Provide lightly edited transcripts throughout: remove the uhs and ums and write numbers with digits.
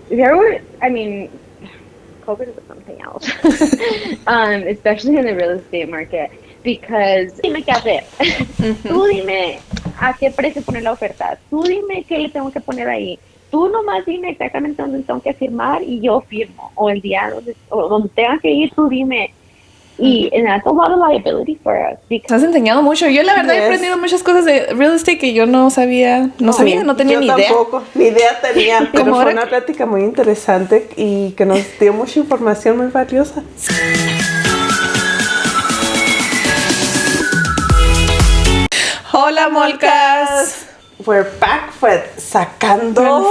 there were, I mean, COVID was something else, especially in the real estate market, because dime qué hacer, Mm-hmm. tú dime a qué precio poner la oferta, tú dime qué le tengo que poner ahí, tú nomás dime exactamente dónde tengo que firmar y yo firmo, o el día donde, o donde tenga que ir, tú dime. Y and that's a lot of liability for us Te has because enseñado mucho. Yo la verdad he aprendido Yes. muchas cosas de real estate que yo no sabía, Sí, no tenía yo ni idea. tampoco, ni idea tenía, pero Como fue ahora una plática muy interesante y que nos dio mucha información muy valiosa. Hola, molcas. We're back with Sacando.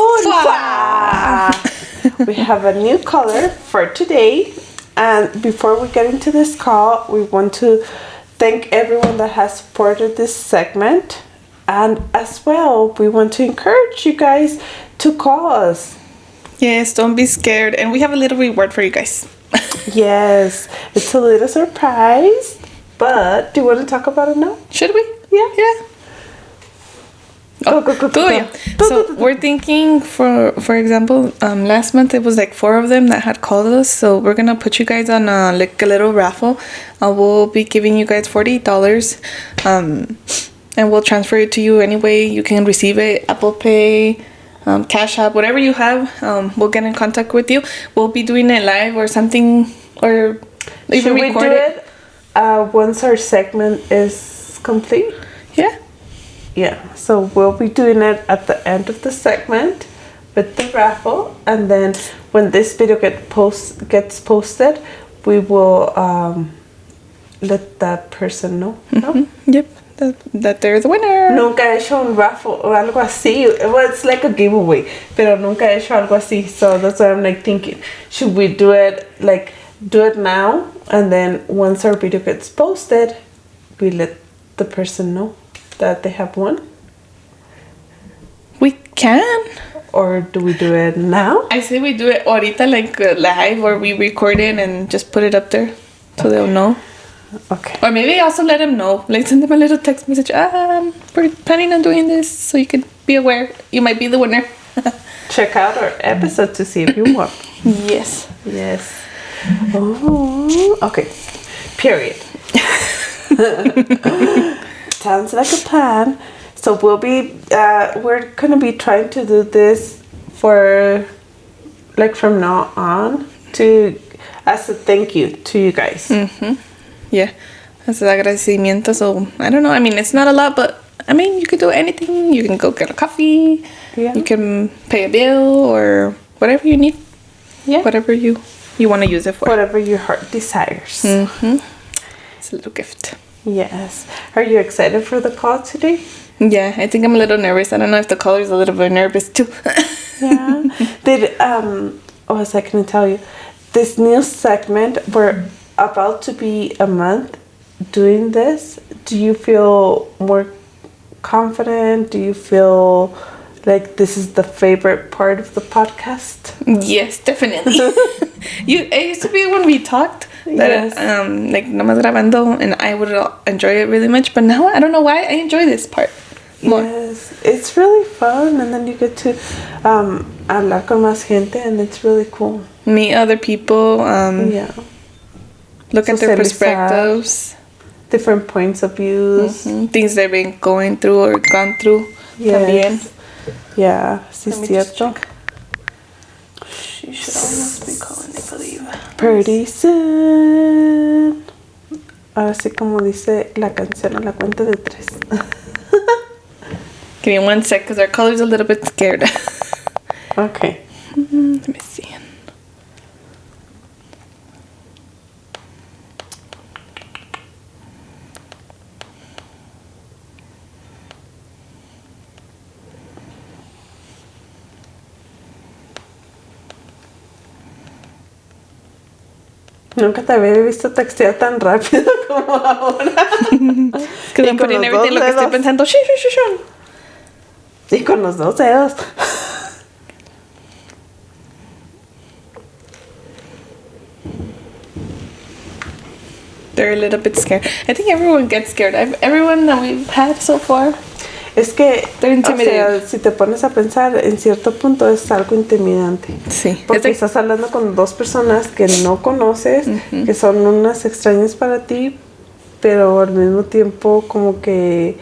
We have a new color for today. And before we get into this call, we want to thank everyone that has supported this segment. And as well, we want to encourage you guys to call us. Yes, don't be scared. And we have a little reward for you guys. Yes, it's a little surprise. But do you want to talk about it now? Should we? Yeah. Yeah. Go, go, go, Go, go. yeah. So we're thinking, for example, last month it was like 4 of them that had called us. So we're gonna put you guys on like a little raffle. We'll be giving you guys $40, and we'll transfer it to you anyway. You can receive it Apple Pay, Cash App, whatever you have. We'll get in contact with you. We'll be doing it live or something, or even Should we record do it once our segment is complete? Yeah. Yeah, so we'll be doing it at the end of the segment with the raffle, and then when this video gets posted, we will let that person know. No? Yep. That they're the winner. Nunca he hecho un raffle o algo así. Well, it's like a giveaway, pero nunca he hecho algo así. So that's what I'm like thinking. Should we do it now, and then once our video gets posted, we let the person know that they have won? We can. Or do we do it now? I say we do it ahorita, like live, or we record it and just put it up there so they'll know. Okay. Or maybe also let them know. Like send them a little text message. We're planning on doing this, so you can be aware. You might be the winner. Check out our episode to see if you won. Yes. Yes. Oh, okay. Period. Sounds like a plan. So we're gonna be trying to do this for, like, from now on, as a thank you to you guys. Yeah. As an agradecimiento. So I don't know. I mean, it's not a lot, but I mean, you could do anything. You can go get a coffee. Yeah. You can pay a bill or whatever you need. Yeah. Whatever you want to use it for. Whatever your heart desires. It's a little gift. Yes. Are you excited for the call today? Yeah, I think I'm a little nervous. I don't know if the caller's a little bit nervous too. Yeah. What was I going to tell you? This new segment, we're about to be a month doing this. Do you feel more confident? Do you feel like this is the favorite part of the podcast? Yes, definitely. It used to be when we talked that Yes. like nomás grabando, and I would enjoy it really much. But now I don't know why I enjoy this part more. Yes, it's really fun, and then you get to hablar con más gente, and it's really cool. Meet other people. Yeah. Look at their Socializar. perspectives. Different points of views. Things they've been going through or gone through. También. Yes. Yeah, sí es Let me just cierto. check. She should almost be calling, I believe. Pretty soon. Ahora sí, como dice la canción, a la cuenta de 3. Give me 1 sec, because our color's a little bit scared. Okay. Let me see. Nunca te había visto textear tan rápido como ahora. Because I'm con putting los everything dos lo que estoy dedos. pensando. Shun. Y con los 2 dedos. They're a little bit scared. I think everyone gets scared. Everyone that we've had so far. Es que, They're o intimidating. sea, si te pones a pensar, en cierto punto es algo intimidante. Sí. Porque estás hablando con dos personas que no conoces, que son unas extrañas para ti, pero al mismo tiempo como que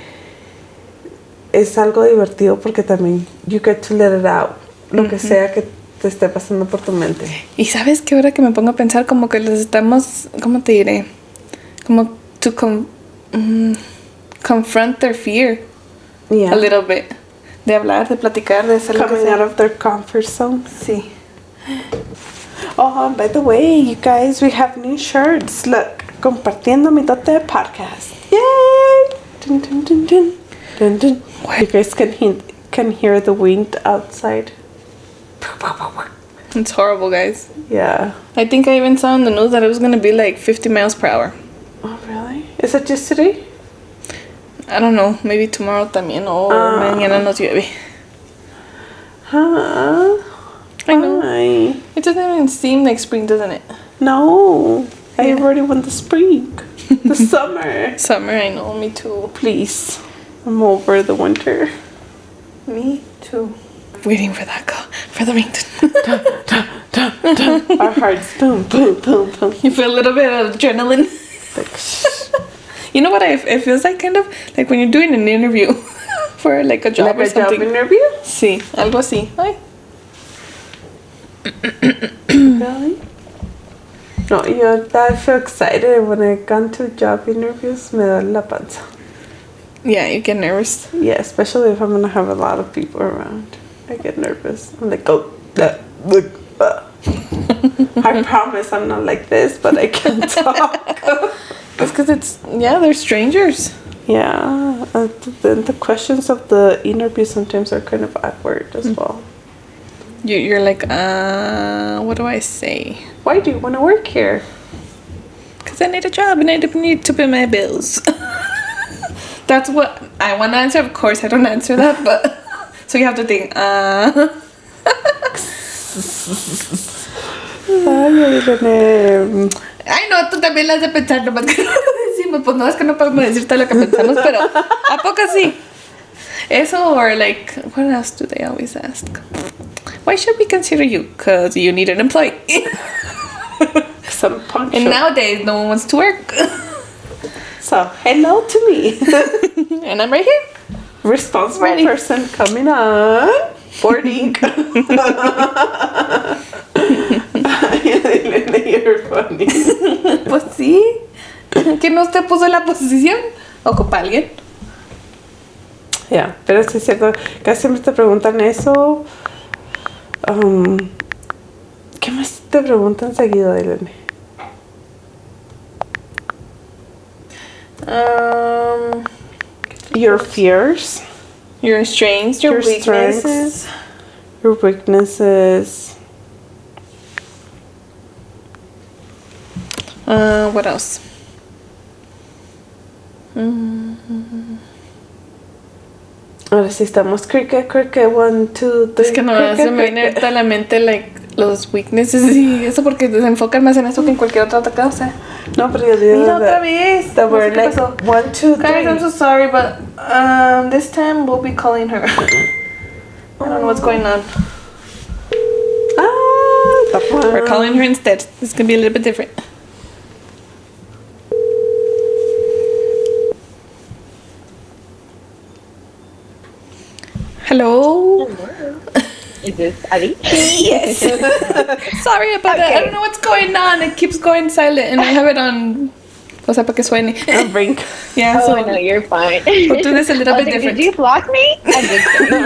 es algo divertido porque también you get to let it out, lo que sea que te esté pasando por tu mente. Y sabes que ahora que me pongo a pensar, como que les estamos, ¿cómo te diré? Como to confront their fear Yeah. a little bit. De hablar, de platicar, de hacer lo que Coming sea. out of their comfort zone. Sí. Oh, by the way, you guys, we have new shirts. Look, Compartiendo.mito podcast. Yay! Dun, dun, dun, dun. Dun, dun. You guys can hear the wind outside. It's horrible, guys. Yeah. I think I even saw in the news that it was going to be like 50 miles per hour. Oh, really? Is it just today? I don't know, maybe tomorrow también o mañana nos llueve. Huh? I know. Why? It doesn't even seem like spring, doesn't it? No. I already want the spring. The summer. Summer, I know, me too. Please. I'm over the winter. Me too. Waiting for that call, for the ringtone. Our hearts boom, boom, boom, boom. You feel a little bit of adrenaline. Like, You know what? It feels like kind of like when you're doing an interview for like a job or like a job something. interview? Sí, algo así. Ay. Really? No, I feel excited when I gone to job interviews. Me duele la panza. Yeah, you get nervous. Yeah, especially if I'm gonna have a lot of people around. I get nervous. I'm like, I promise I'm not like this, but I can't talk. It's because they're strangers. Yeah, then the questions of the interview sometimes are kind of awkward as well. You're like, what do I say? Why do you want to work here? Because I need a job and I need to pay my bills. That's what I want to answer. Of course, I don't answer that, but so you have to think, Ay, Irene. Ay, no, tú también la has de pensar, nomás que no lo decimos. Pues no, es que no podemos decir todo lo que pensamos, pero ¿a poco sí? Eso, or like, what else do they always ask? Why should we consider you? Because you need an employee. Some punctual. And nowadays, no one wants to work. So, hello to me. And I'm right here. Responsible Ready. person coming on. Boarding. You're funny. Pues sí. ¿Quién no te puso en la posición? ¿Ocupa alguien? Yeah, pero sí es cierto. Casi siempre te preguntan eso. ¿Qué más te preguntan seguido, Irene? Your fears. Your strengths, your weaknesses. Strengths, your weaknesses. What else? Ahora sí estamos cricket, 1, 2, 3. Es que no se me viene ahorita a la mente like los weaknesses y eso porque se enfocan más en eso que en cualquier otra cosa. No, pero yo digo Mira otra vez. That No sé were qué like pasó. 1, 2, 3. Guys, I'm so sorry, but this time we'll be calling her. I don't know what's going on. We're calling her instead. This could be a little bit different. Hello. Is this Adi? Yes. Sorry about that. I don't know what's going on. It keeps going silent, and I have it on. O sea, para que suene. Ring. Yeah. Oh, So no, you're fine. we'll do this a little I was bit like, different. Did you block me? I'm just kidding.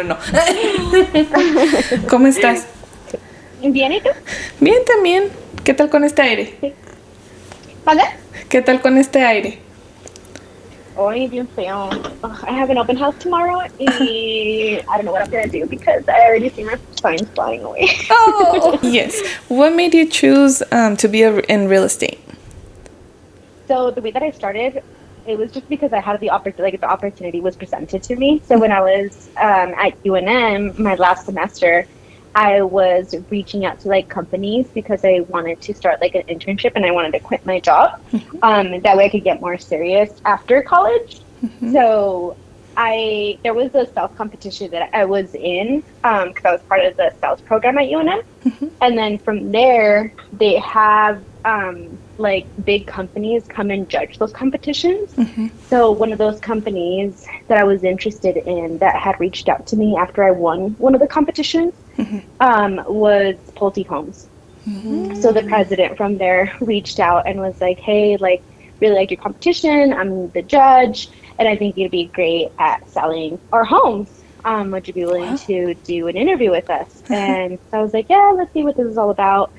No. ¿Cómo estás? Bien, ¿y tú? Bien, también. ¿Qué tal con este aire? ¿Vale? ¿Qué tal con este aire? Hoy bien feo. I have an open house tomorrow, and I don't know what I'm gonna do because I already see my signs flying away. Oh, yes. What made you choose to be in real estate? So the way that I started, it was just because I had the opportunity was presented to me. So when I was at UNM, my last semester, I was reaching out to like companies because I wanted to start like an internship and I wanted to quit my job. That way I could get more serious after college. So there was a sales competition that I was in because I was part of the sales program at UNM. And then from there, they have like big companies come and judge those competitions. So one of those companies that I was interested in that had reached out to me after I won one of the competitions was Pulte Homes. So the president from there reached out and was like, hey, like, really like your competition. I'm the judge, and I think you'd be great at selling our homes. Would you be willing to do an interview with us? And so I was like, yeah, let's see what this is all about.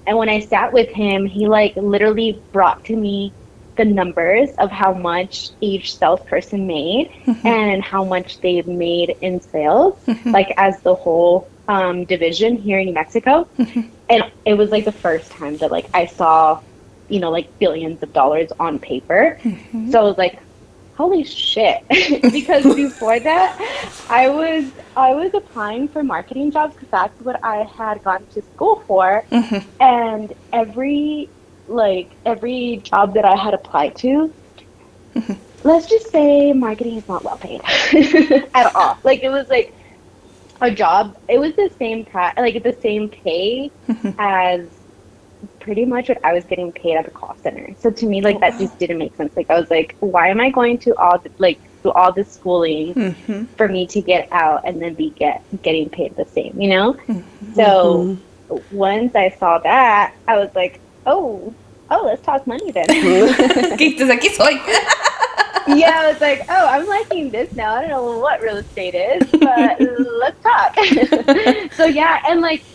And when I sat with him, he like literally brought to me the numbers of how much each salesperson made and how much they've made in sales, like as the whole division here in New Mexico. And it was like the first time that like I saw, you know, like billions of dollars on paper. So I was like, holy shit. Because before that, I was applying for marketing jobs because that's what I had gone to school for. And every job that I had applied to, let's just say marketing is not well paid at all. Like it was like a job, it was the same the same pay as pretty much what I was getting paid at the call center. So to me, like that just didn't make sense. Like I was like, why am I going to do all this schooling for me to get out and then be getting paid the same, you know? So once I saw that, I was like, oh, let's talk money then. Aquí soy. Yeah, I was like, oh, I'm liking this now. I don't know what real estate is, but let's talk. So yeah, and like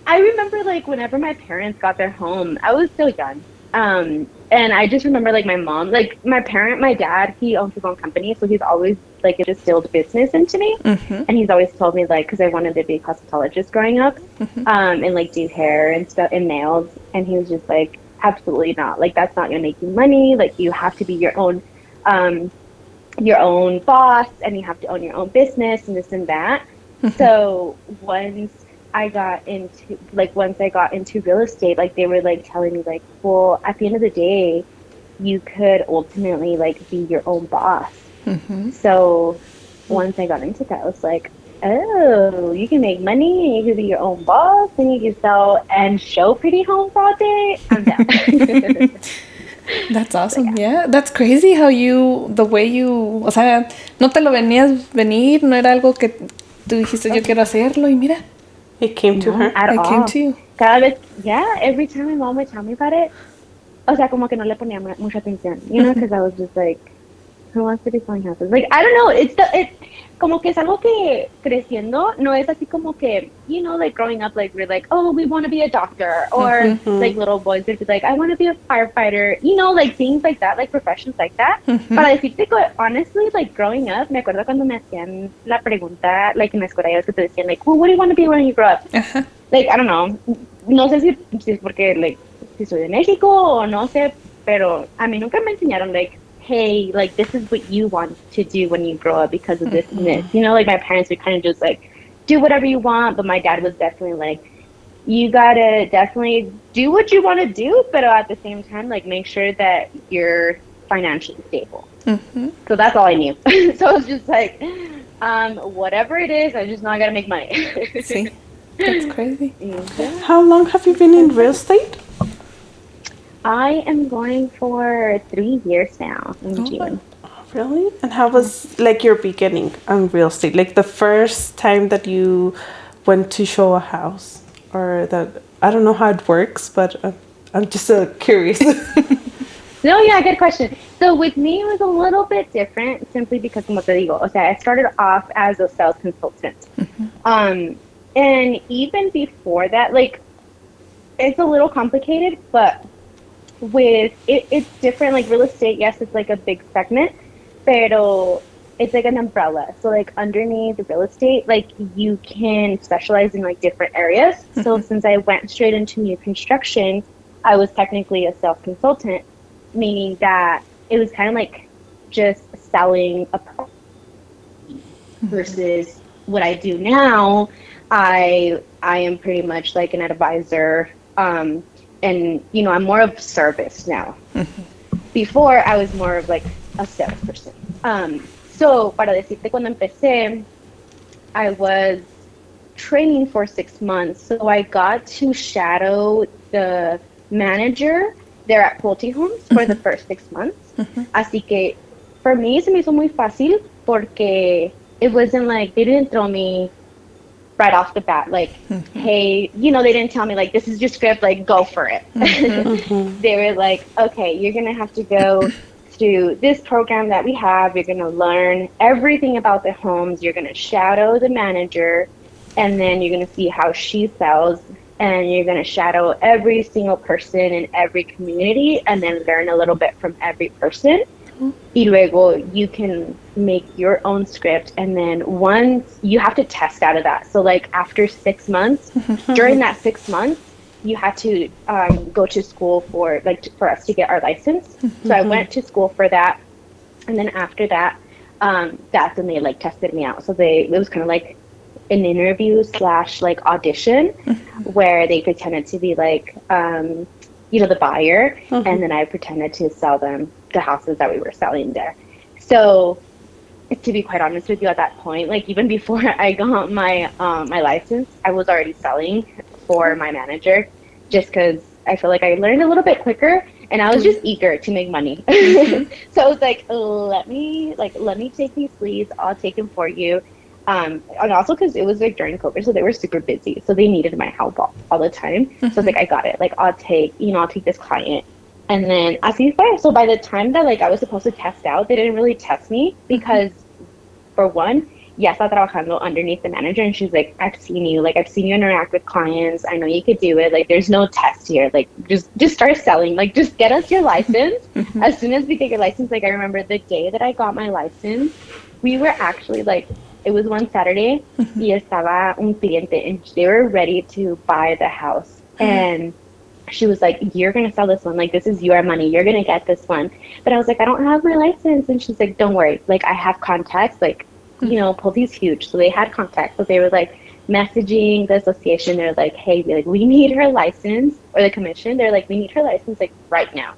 I remember like whenever my parents got their home, I was still young. And I just remember like my mom, like my dad, he owns his own company, so he's always like instilled business into me. And he's always told me like, because I wanted to be a cosmetologist growing up, and like do hair and stuff and nails, and he was just like, absolutely not. Like that's not gonna make you money. Like you have to be your own boss, and you have to own your own business and this and that. So once I got into real estate, like they were like telling me like, well, at the end of the day, you could ultimately like be your own boss. So once I got into that, I was like, oh, you can make money and you can be your own boss and you can sell and show pretty homes all day. I'm down. That's awesome. Yeah, that's crazy how the way you, o sea, no te lo venías venir, no era algo que tú dijiste yo quiero hacerlo y mira. It came to her. At all. Came to you. Cada vez, yeah, every time my mom would tell me about it, o sea, como que no le ponía mucha atención, you know, because I was just like, who wants to be selling houses? Like, I don't know, it's como que es algo que creciendo, no es así como que, you know, like growing up, like we're like, oh, we want to be a doctor, or like little boys would be like, I want to be a firefighter, you know, like things like that, like professions like that. Para decirte que, honestly, like growing up, me acuerdo cuando me hacían la pregunta, like en la escuela, que te decían, like, well, what do you want to be when you grow up? Like, I don't know, no sé si es porque, like, si soy de México o no sé, pero a mí nunca me enseñaron, like, hey, like, this is what you want to do when you grow up because of this and this. You know, like, my parents would kind of just, like, do whatever you want, but my dad was definitely, like, you gotta definitely do what you want to do, but at the same time, like, make sure that you're financially stable. So that's all I knew. So I was just like, whatever it is, I just know I gotta make money. See, that's crazy. How long have you been in real estate? I am going for 3 years now in June. Really? And how was like your beginning on real estate? Like the first time that you went to show a house, or that I don't know how it works, but I'm just curious. No, yeah, good question. So with me, it was a little bit different simply because, como te digo, o sea, I started off as a sales consultant. And even before that, like, it's a little complicated, but with it's different. Like real estate, yes, it's like a big segment, pero it's like an umbrella. So like underneath the real estate, like you can specialize in like different areas. So since I went straight into new construction, I was technically a sales consultant, meaning that it was kind of like just selling a product versus what I do now. I am pretty much like an advisor, and you know, I'm more of service now. Before I was more of like a salesperson. So, para decirte, cuando empecé, I was training for 6 months. So I got to shadow the manager there at Pulte Homes for the first 6 months. Así que for me, se me hizo muy fácil porque it wasn't like they didn't throw me right off the bat, like, hey, they didn't tell me, like, this is your script, like, go for it. They were like, okay, you're going to have to go through this program that we have. You're going to learn everything about the homes. You're going to shadow the manager, and then you're going to see how she sells, and you're going to shadow every single person in every community, and then learn a little bit from every person. Y luego you can make your own script, and then once you have to test out of that. So like after 6 months, during that 6 months, you had to go to school for us to get our license. So I went to school for that, and then after that, that's when they like tested me out. So it was kind of like an interview / like audition where they pretended to be like the buyer, and then I pretended to sell them the houses that we were selling there. So to be quite honest with you, at that point, like even before I got my my license, I was already selling for my manager, just because I feel like I learned a little bit quicker, and I was just eager to make money. So I was like, let me take these leads. I'll take them for you. And also because it was like during COVID, so they were super busy, so they needed my help all the time. So I was like, I got it. Like I'll take this client. And then así fue. So by the time that like I was supposed to test out, they didn't really test me because, for one, ya está trabajando underneath the manager, and she's like, I've seen you interact with clients. I know you could do it. Like there's no test here. Like just start selling. Like just get us your license. As soon as we get your license, like I remember the day that I got my license, we were actually like, it was one Saturday, y estaba un cliente, and they were ready to buy the house. And she was like, you're going to sell this one. Like, this is your money. You're going to get this one. But I was like, I don't have my license. And she's like, don't worry. Like, I have contacts. Like, Pulte's huge. So they had contacts. So they were like messaging the association. They're like, hey, like, we need her license, or the commission. They're like, we need her license, like, right now.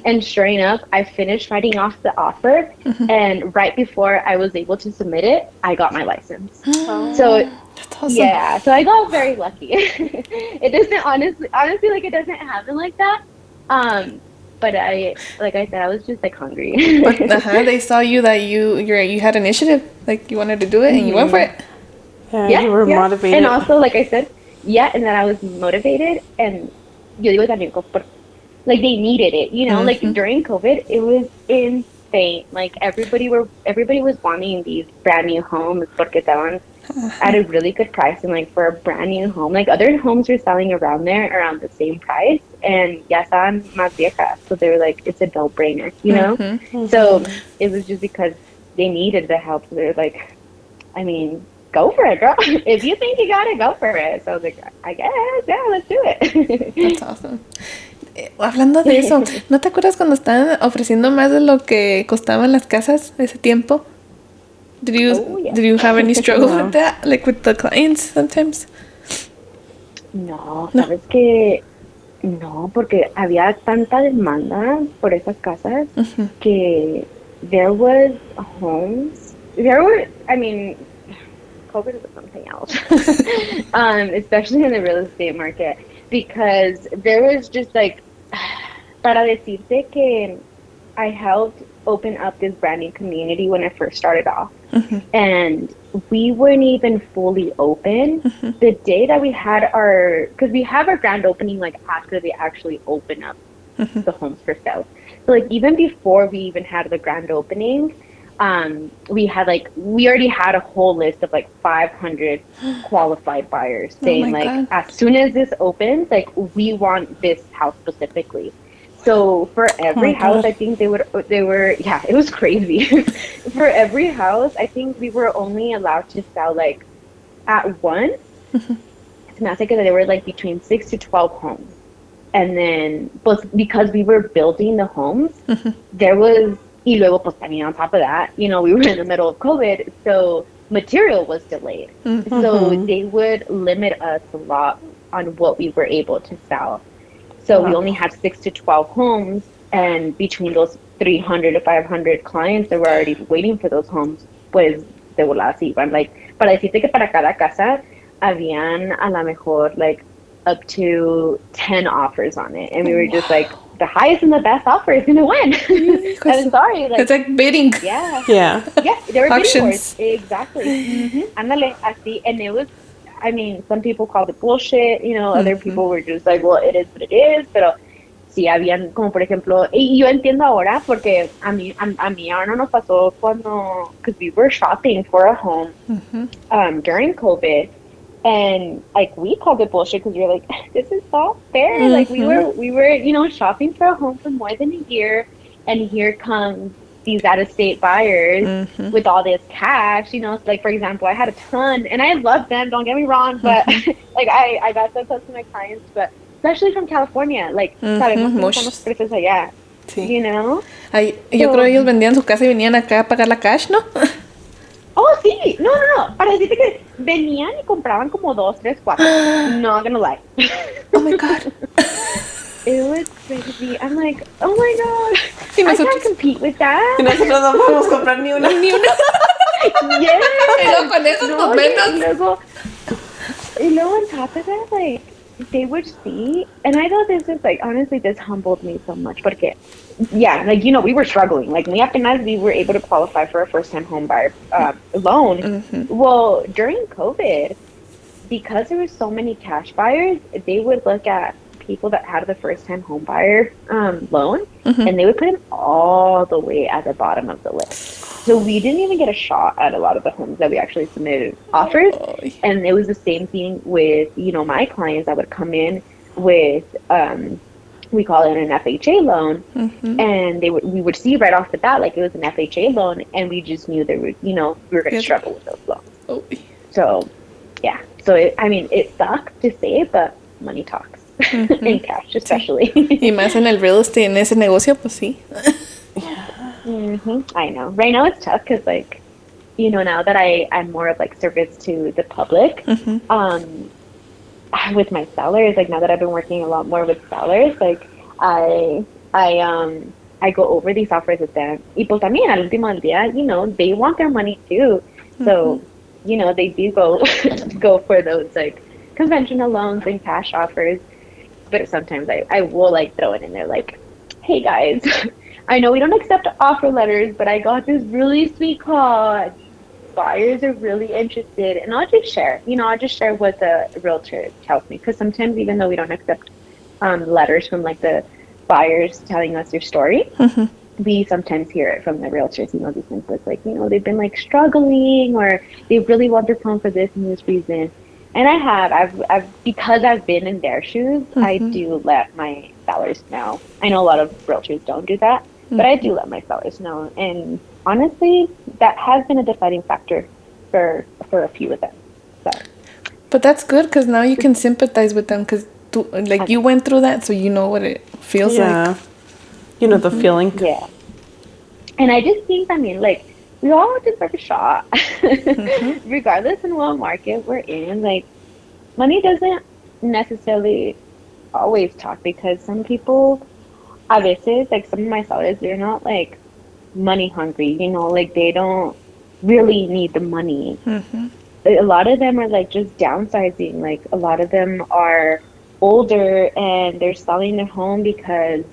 And sure enough, I finished writing off the offer. And right before I was able to submit it, I got my license. So that's awesome. Yeah, so I got very lucky. It doesn't honestly, like, it doesn't happen like that. But like I said, I was just like hungry. But they saw you that you had initiative, like you wanted to do it, and you went for it. Yeah, you were motivated. And also, like I said, and then I was motivated, and yo digo también, like they needed it, like during COVID, it was insane. Like everybody was wanting these brand new homes porque estaban at a really good price, and like for a brand new home, like other homes were selling around the same price, and ya estaban más viejas, so they were like, it's a no-brainer, So it was just because they needed the help. So they were like, I mean, go for it, girl. If you think you got it, go for it. So I was like, I guess, yeah, let's do it. That's awesome. Hablando de eso, ¿no te acuerdas cuando estaban ofreciendo más de lo que costaban las casas ese tiempo? Did you have any struggle with that, like with the clients sometimes? No, sabes que no, porque había tanta demanda por esas casas que there was homes. I mean, COVID was something else, especially in the real estate market, because there was just like, para decirte que I helped open up this brand new community when I first started off. And we weren't even fully open the day that we had because we have our grand opening like after they actually open up the homes for sale. So like even before we even had the grand opening, we already had a whole list of like 500 qualified buyers saying God. As soon as this opens, like we want this house specifically. So for every house, God. I think they were, it was crazy. For every house, I think we were only allowed to sell like at once. It's not like they were like between 6 to 12 homes. And then, but because we were building the homes, there was, y luego, pues, I mean, on top of that, we were in the middle of COVID, so material was delayed. So they would limit us a lot on what we were able to sell. So we only had 6 to 12 homes, and between those 300 to 500 clients that were already waiting for those homes, pues de volada se iban. Like, para decirte que para cada casa habían a la mejor like up to 10 offers on it. And we were just like, the highest and the best offer is going to win. I'm sorry. Like, it's like bidding. Yeah. Yeah. Yeah, they were bidding Auctions. wars. Exactly. Ándale, así. And it was, I mean, some people called it bullshit, you know, other people were just like, well, it is what it is, pero sí habían, como por ejemplo, y yo entiendo ahora, porque a mí ahora no nos pasó cuando, because we were shopping for a home during COVID, and like we called it bullshit because we were like, this is not fair. Like we were, you know, shopping for a home for more than a year, and here comes these out-of-state buyers with all this cash, you know. Like, for example, I had a ton, and I love them, don't get me wrong, but like I got so close to my clients, but especially from California, like sabemos cómo están los precios allá, Sí. you know. Ay, yo creo ellos vendían su casa y venían acá a pagar la cash, ¿no? Oh, sí, no, para decirte que venían y compraban como 2, 3, 4, not gonna lie. Oh my God. It was crazy. I'm like, oh my God, Y I nosotros- can't compete with that. Y nosotros no podemos comprar ni una. Ni una. Yes. Y luego con eso No, menos. y luego on top of that, like, they would see, and I know this is like, honestly, this humbled me so much, porque, yeah, like, you know, we were struggling. Like, we were able to qualify for a first-time home buyer loan. Well, during COVID, because there were so many cash buyers, they would look at people that had the first-time home buyer loan, and they would put them all the way at the bottom of the list. So we didn't even get a shot at a lot of the homes that we actually submitted offers. And it was the same thing with, you know, my clients that would come in with, we call it an FHA loan, and we would see right off the bat, like, it was an FHA loan, and we just knew that we were going to struggle with those loans. Oh. So, yeah. So, it sucks to say, but money talks. In cash, especially. Y más en el real estate, en ese negocio, pues sí. I know. Right now it's tough because, like, you know, now that I'm more of like service to the public, with my sellers, like now that I've been working a lot more with sellers, like I go over these offers with them. Y pues también al último del día, you know, they want their money too. So, you know, they do go for those like conventional loans and cash offers. But sometimes I will like throw it in there like, hey guys, I know we don't accept offer letters, but I got this really sweet call. Buyers are really interested, and I'll just share what the realtor tells me, because sometimes even though we don't accept letters from like the buyers telling us their story, we sometimes hear it from the realtors, you know, these things that's like, you know, they've been like struggling, or they really want their phone for this and this reason. And I've because I've been in their shoes, I do let my sellers know. I know a lot of realtors don't do that, but I do let my sellers know. And honestly, that has been a deciding factor for a few of them. So. But that's good, because now you can sympathize with them, because like you went through that, so you know what it feels like. You know the feeling. Yeah. And I just think, I mean, like, we all deserve a shot. Regardless in what market we're in. Like, money doesn't necessarily always talk, because some people, a veces, like some of my sellers, they're not like money hungry, you know, like they don't really need the money. A lot of them are like just downsizing. Like a lot of them are older and they're selling their home because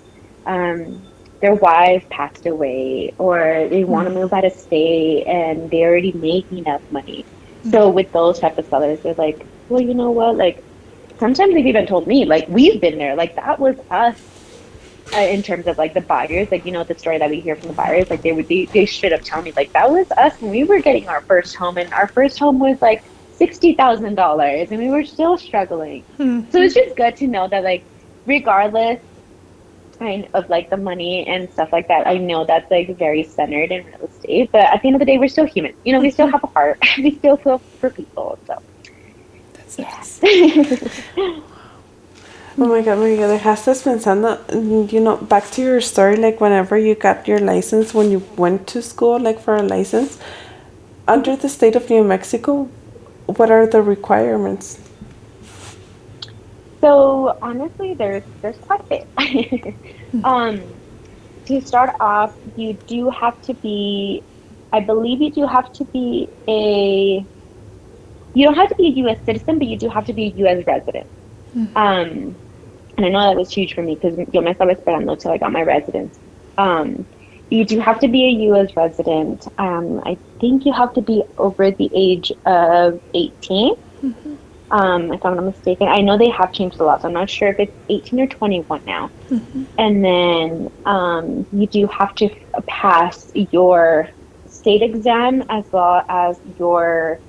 their wife passed away, or they want to move out of state and they already make enough money. So with those type of sellers, they're like, well, you know what, like sometimes they've even told me, like, we've been there, like that was us. In terms of like the buyers, like, you know, the story that we hear from the buyers, like they should have told me, like, that was us when we were getting our first home, and our first home was like $60,000 and we were still struggling. So it's just good to know that, like, regardless of like the money and stuff like that, I know that's like very centered in real estate, but at the end of the day, we're still human, you know, we still have a heart. We still feel for people. So That's nice. Oh my god, Maria, dejaste pensando, you know, back to your story, like whenever you got your license, when you went to school, like for a license, under the state of New Mexico, what are the requirements? So honestly, there's quite a bit. to start off, you do have to be, I believe you do have to be you don't have to be a U.S. citizen, but you do have to be a U.S. resident. Um, and I know that was huge for me because yo me estaba esperando till I got my residence. Um, you do have to be a U.S. resident. I think you have to be over the age of 18. If I'm not mistaken. I know they have changed the law, so I'm not sure if it's 18 or 21 now. And then you do have to pass your state exam as well as your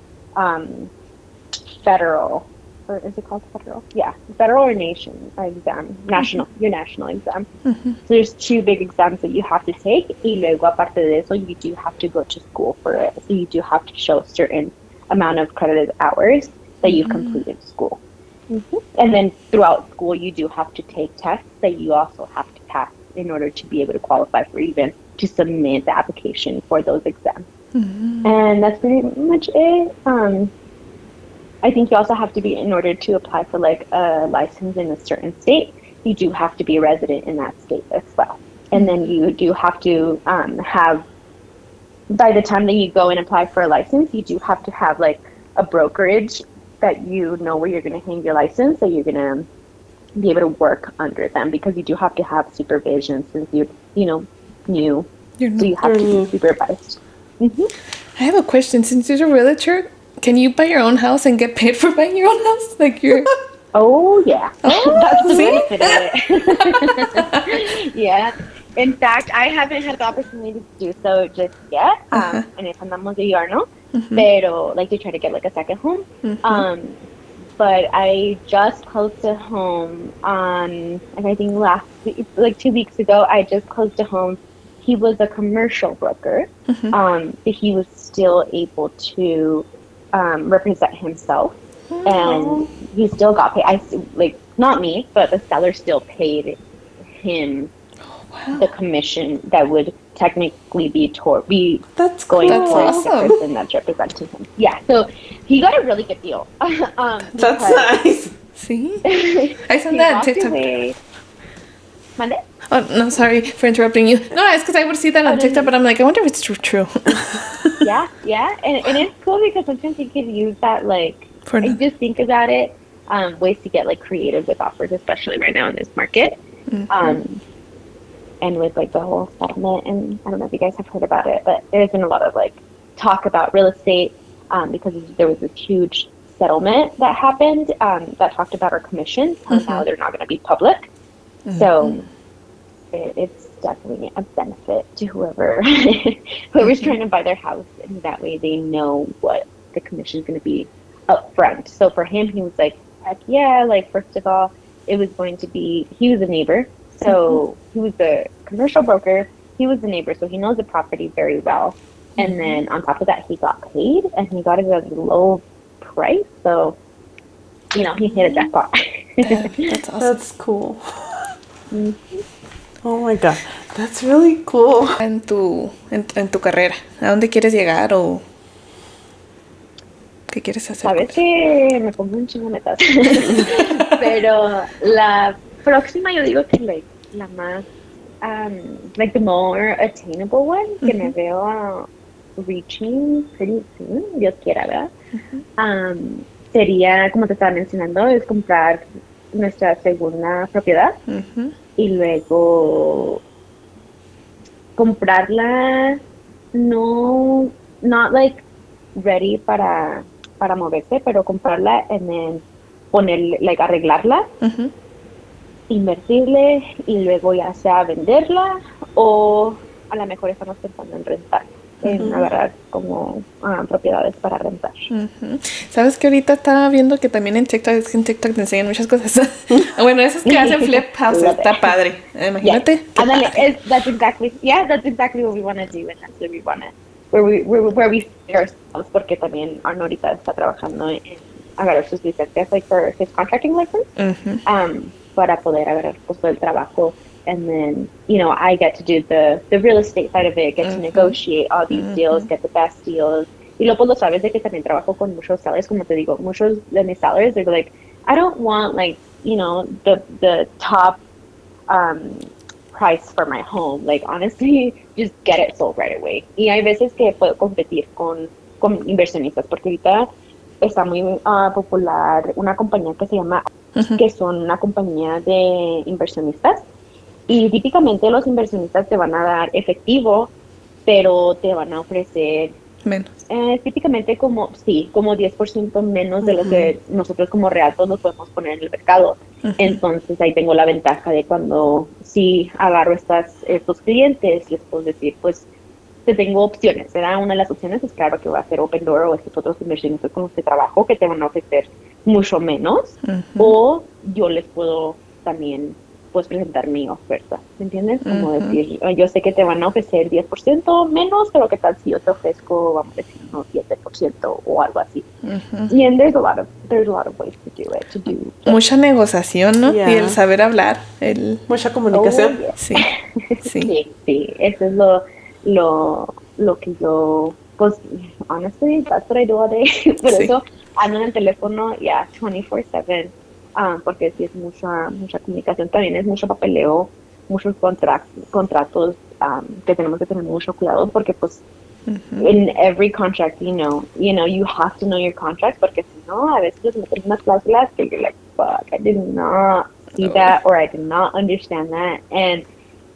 federal, or is it called federal? Yeah, federal or nation exam, national, your national exam. So there's two big exams that you have to take. Y luego, aparte de eso, you do have to go to school for it. So you do have to show a certain amount of credited hours that you've completed school. And then throughout school, you do have to take tests that you also have to pass in order to be able to qualify for even to submit the application for those exams. And that's pretty much it. I think you also have to be, in order to apply for like a license in a certain state, you do have to be a resident in that state as well. And then you do have to have, by the time that you go and apply for a license, you do have to have like a brokerage that you know where you're going to hang your license, that you're going to be able to work under them, because you do have to have supervision since you're, new. So you have to be supervised. I have a question. Since you're a realtor, can you buy your own house and get paid for buying your own house? Like you're... Oh, yeah. That's the benefit of it. Yeah. In fact, I haven't had the opportunity to do so just yet. And if andamos de yarno, pero like to try to get like a second home. But I just closed a home and I think last week, like 2 weeks ago, I just closed a home. He was a commercial broker. But he was still able to represent himself, and he still got paid. Not me, but the seller still paid him the commission that would technically be That's going cool. towards the person that's representing him. Yeah, so he got a really good deal. That's nice. See, I saw that on TikTok. Monday? Oh no, sorry for interrupting you. No, it's because I would see that on TikTok, but I'm like, I wonder if it's true. Yeah, and it's cool because sometimes you can use that and just think about it, ways to get like creative with offers, especially right now in this market, and with like the whole settlement. And I don't know if you guys have heard about it, but there's been a lot of like talk about real estate because there was this huge settlement that happened that talked about our commissions, and now they're not going to be public. So it's definitely a benefit to whoever's trying to buy their house, and that way they know what the commission is going to be up front. So for him, he was like, heck yeah, like first of all, it was going to be, he was a neighbor, so he was the commercial broker, he was the neighbor, so he knows the property very well. And then on top of that, he got paid, and he got it at a low price, so he hit a jackpot. That's awesome. That's cool. Oh my god, that's really cool. En tu carrera, ¿a dónde quieres llegar o qué quieres hacer? Sabes que me pongo un chingo de metas, pero la próxima yo digo que la más the more attainable one que me veo reaching pretty soon, Dios quiera, ¿verdad? Sería, como te estaba mencionando, es comprar nuestra segunda propiedad. Y luego comprarla not like ready para moverse, pero comprarla and then ponerle, arreglarla, invertirle y luego ya sea venderla, o a lo mejor estamos pensando en rentar, en agarrar como propiedades para rentar. ¿Sabes que ahorita estaba viendo que también en TikTok te enseñan muchas cosas? Bueno, esos que hacen flip houses, está padre. Imagínate. Yeah. That's exactly what we want to do, and that's what we want to, where we see ourselves, porque también Arno ahorita está trabajando en agarrar sus licencias, like for his contracting license, para poder agarrar pues todo el trabajo. And then, I get to do the real estate side of it, get to negotiate all these deals, get the best deals. Y luego lo sabes de que también trabajo con muchos sellers, como te digo, muchos de mis sellers, they're like, I don't want the top price for my home. Like, honestly, just get it sold right away. Y hay veces que puedo competir con inversionistas, porque ahorita está muy popular una compañía que se llama, que son una compañía de inversionistas. Y típicamente los inversionistas te van a dar efectivo, pero te van a ofrecer Menos. típicamente como, sí, como 10% menos de lo que nosotros como realtos nos podemos poner en el mercado. Entonces ahí tengo la ventaja de cuando sí agarro estos clientes, les puedo decir, pues te tengo opciones, ¿verdad? Una de las opciones es claro que va a ser Open Door o estos otros inversionistas con los que trabajo que te van a ofrecer mucho menos, o yo les puedo también pues presentar mi oferta, ¿me entiendes? Como decir, yo sé que te van a ofrecer 10% menos, pero ¿qué tal si yo te ofrezco, vamos a decir, unos 7% o algo así? And there's a lot of ways to do it, to do. Mucha negociación, ¿no? Yeah. Y el saber hablar, Mucha comunicación. Oh, yeah. Sí, sí. Sí, eso es lo que yo, pues, honestly, that's what I do all day. Por Sí. eso ando en el teléfono, 24/7, porque sí es mucha comunicación, también es mucho papeleo, muchos contratos que tenemos que tener mucho cuidado, porque pues in every contract, you have to know your contracts, porque si no, a veces les meten unas cláusulas que you're like, fuck, I did not see that, or I did not understand that, and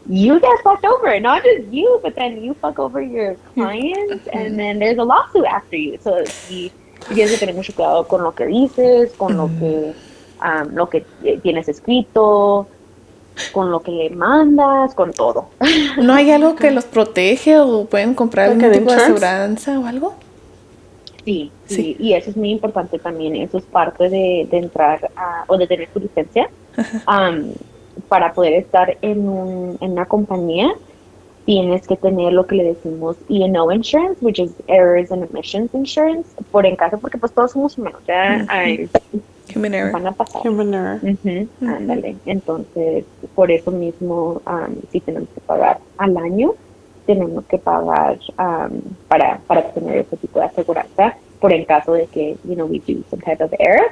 you get fucked over. Not just you, but then you fuck over your clients, and then there's a lawsuit after you. So si tienes que tener mucho cuidado con lo que dices, con lo que tienes escrito, con lo que le mandas, con todo. ¿No hay algo que los protege o pueden comprar Like algún an tipo de insurance? aseguranza o algo? Sí, Sí. y eso es muy importante también. Eso es parte de entrar o de tener tu licencia. Para poder estar en una compañía, tienes que tener lo que le decimos E&O insurance, which is errors and omissions insurance, por en caso, porque pues todos somos humanos, ya Human error. van a pasar. Human error. Ándale. Entonces, por eso mismo, sí tenemos que pagar al año, tenemos que pagar para tener ese tipo de aseguranza, por en caso de que, we do some type of error,